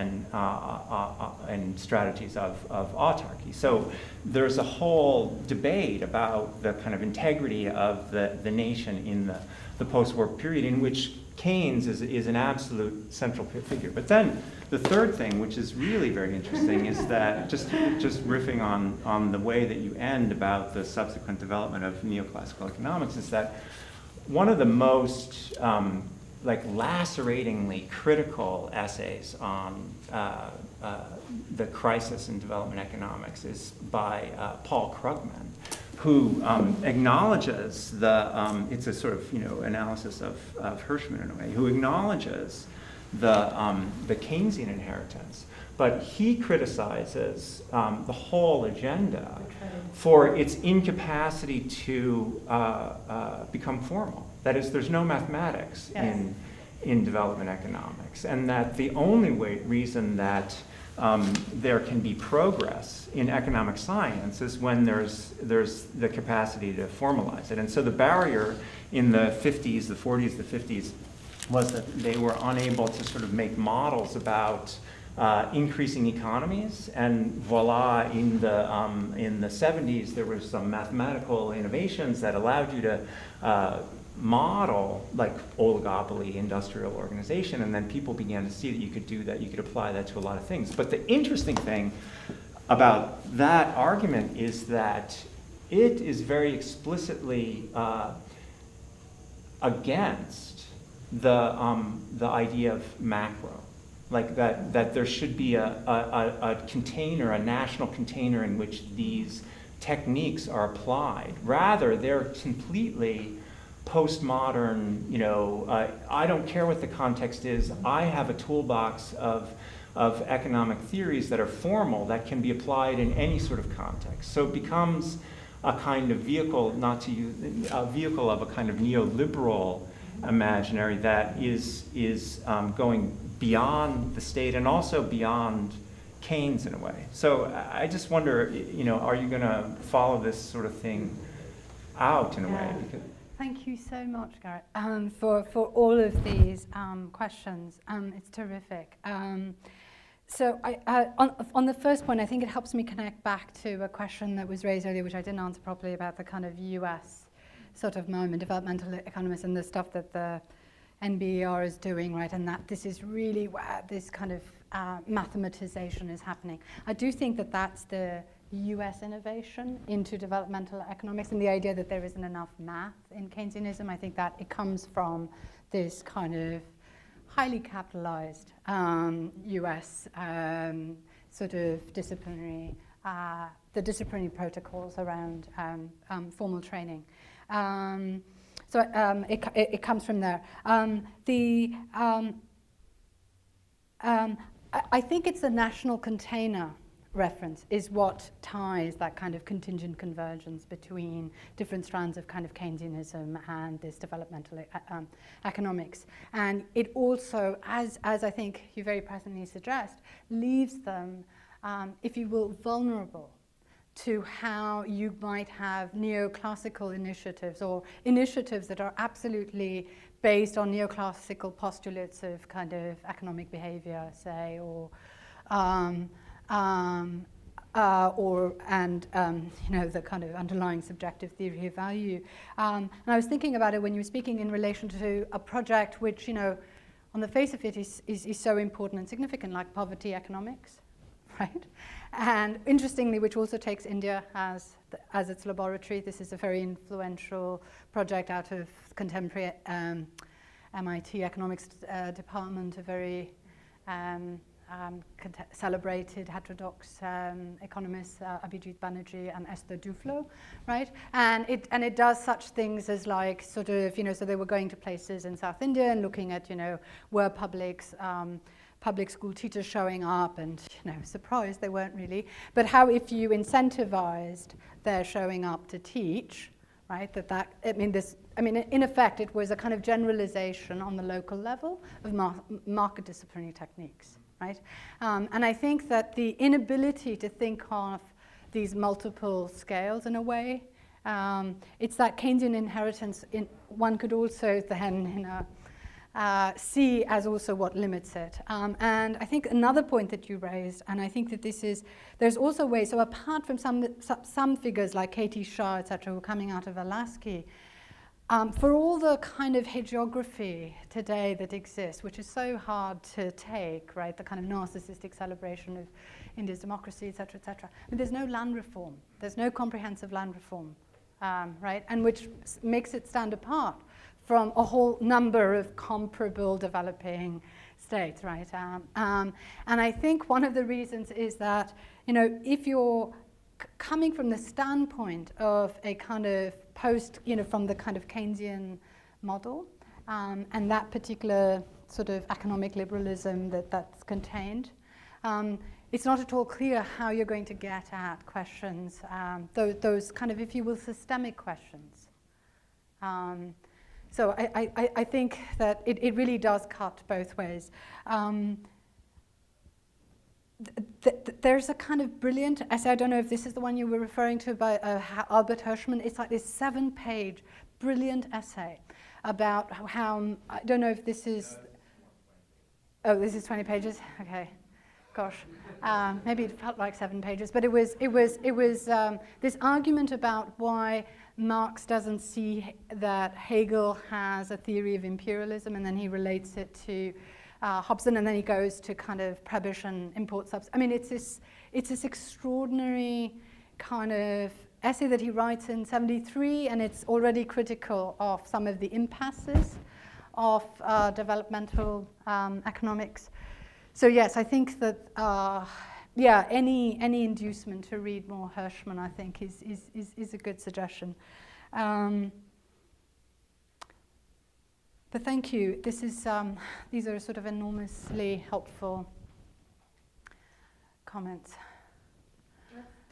and strategies of autarky. So there's a whole debate about the kind of integrity of the nation in the post-war period, in which Keynes is an absolute central figure. But then the third thing, which is really very interesting, is that just riffing on the way that you end about the subsequent development of neoclassical economics, is that one of the most laceratingly critical essays on the crisis in development economics is by Paul Krugman, who acknowledges it's a sort of analysis of Hirschman in a way, who acknowledges the Keynesian inheritance, but he criticizes the whole agenda for its incapacity to become formal. That is, there's no mathematics in development economics, and that the only reason that there can be progress in economic science is when there's the capacity to formalize it. And so the barrier in the 50s, the 40s, the 50s, was that they were unable to sort of make models about increasing economies, and voila, in the 70s there were some mathematical innovations that allowed you to model like oligopoly industrial organization, and then people began to see that you could do that, you could apply that to a lot of things. But the interesting thing about that argument is that it is very explicitly against the idea of macro, like that there should be a container, a national container in which these techniques are applied. Rather, they're completely postmodern, I don't care what the context is, I have a toolbox of economic theories that are formal, that can be applied in any sort of context. So it becomes a kind of vehicle, a vehicle of a kind of neoliberal imaginary that is going beyond the state and also beyond Keynes in a way. So I just wonder, are you going to follow this sort of thing out in a way? Because thank you so much, Garrett, for all of these questions. It's terrific. So on the first point, I think it helps me connect back to a question that was raised earlier, which I didn't answer properly, about the kind of US sort of moment, developmental economists, and the stuff that the NBER is doing, right? And that this is really where this kind of mathematization is happening. I do think that that's the US innovation into developmental economics, and the idea that there isn't enough math in Keynesianism. I think that it comes from this kind of highly capitalized US sort of disciplinary, the disciplinary protocols around formal training. So it comes from there. I think it's the national container reference is what ties that kind of contingent convergence between different strands of kind of Keynesianism and this developmental economics. And it also, as I think you very presently suggest, leaves them, if you will, vulnerable to how you might have neoclassical initiatives or initiatives that are absolutely based on neoclassical postulates of kind of economic behavior, say, or the kind of underlying subjective theory of value. And I was thinking about it when you were speaking in relation to a project which, on the face of it is so important and significant, like poverty economics, right? And interestingly, which also takes India as its laboratory. This is a very influential project out of contemporary MIT economics department, a very celebrated heterodox economists Abhijit Banerjee and Esther Duflo, right? And it does such things as like sort of, so they were going to places in South India and looking at, were public school teachers showing up, and surprised they weren't really, but how if you incentivized their showing up to teach, right, in effect it was a kind of generalization on the local level of market disciplinary techniques, right? And I think that the inability to think of these multiple scales in a way, it's that Keynesian inheritance one could also then see as also what limits it. And I think another point that you raised, and I think that there's also ways, so apart from some figures like Katie Shah, et cetera, who are coming out of Alaska, for all the kind of hagiography today that exists, which is so hard to take, right, the kind of narcissistic celebration of India's democracy, et cetera, but there's no land reform. There's no comprehensive land reform, right, and which makes it stand apart from a whole number of comparable developing states, right? And I think one of the reasons is that, if you're coming from the standpoint of a kind of from the kind of Keynesian model, and that particular sort of economic liberalism that's contained, it's not at all clear how you're going to get at questions, those kind of, if you will, systemic questions. So I think that it really does cut both ways. There's a kind of brilliant essay, I don't know if this is the one you were referring to, by Albert Hirschman. It's like this 7-page brilliant essay about how, I don't know if this is, oh, this is 20 pages? Okay, gosh. Maybe it felt like 7 pages, but it was this argument about why Marx doesn't see that Hegel has a theory of imperialism, and then he relates it to Hobson, and then he goes to kind of prohibition, import subs. I mean, it's this extraordinary kind of essay that he writes in 1973, and it's already critical of some of the impasses of developmental economics. So yes, I think that any inducement to read more Hirschman, I think, is a good suggestion. But thank you. These are sort of enormously helpful comments.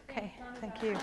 Okay, thank you.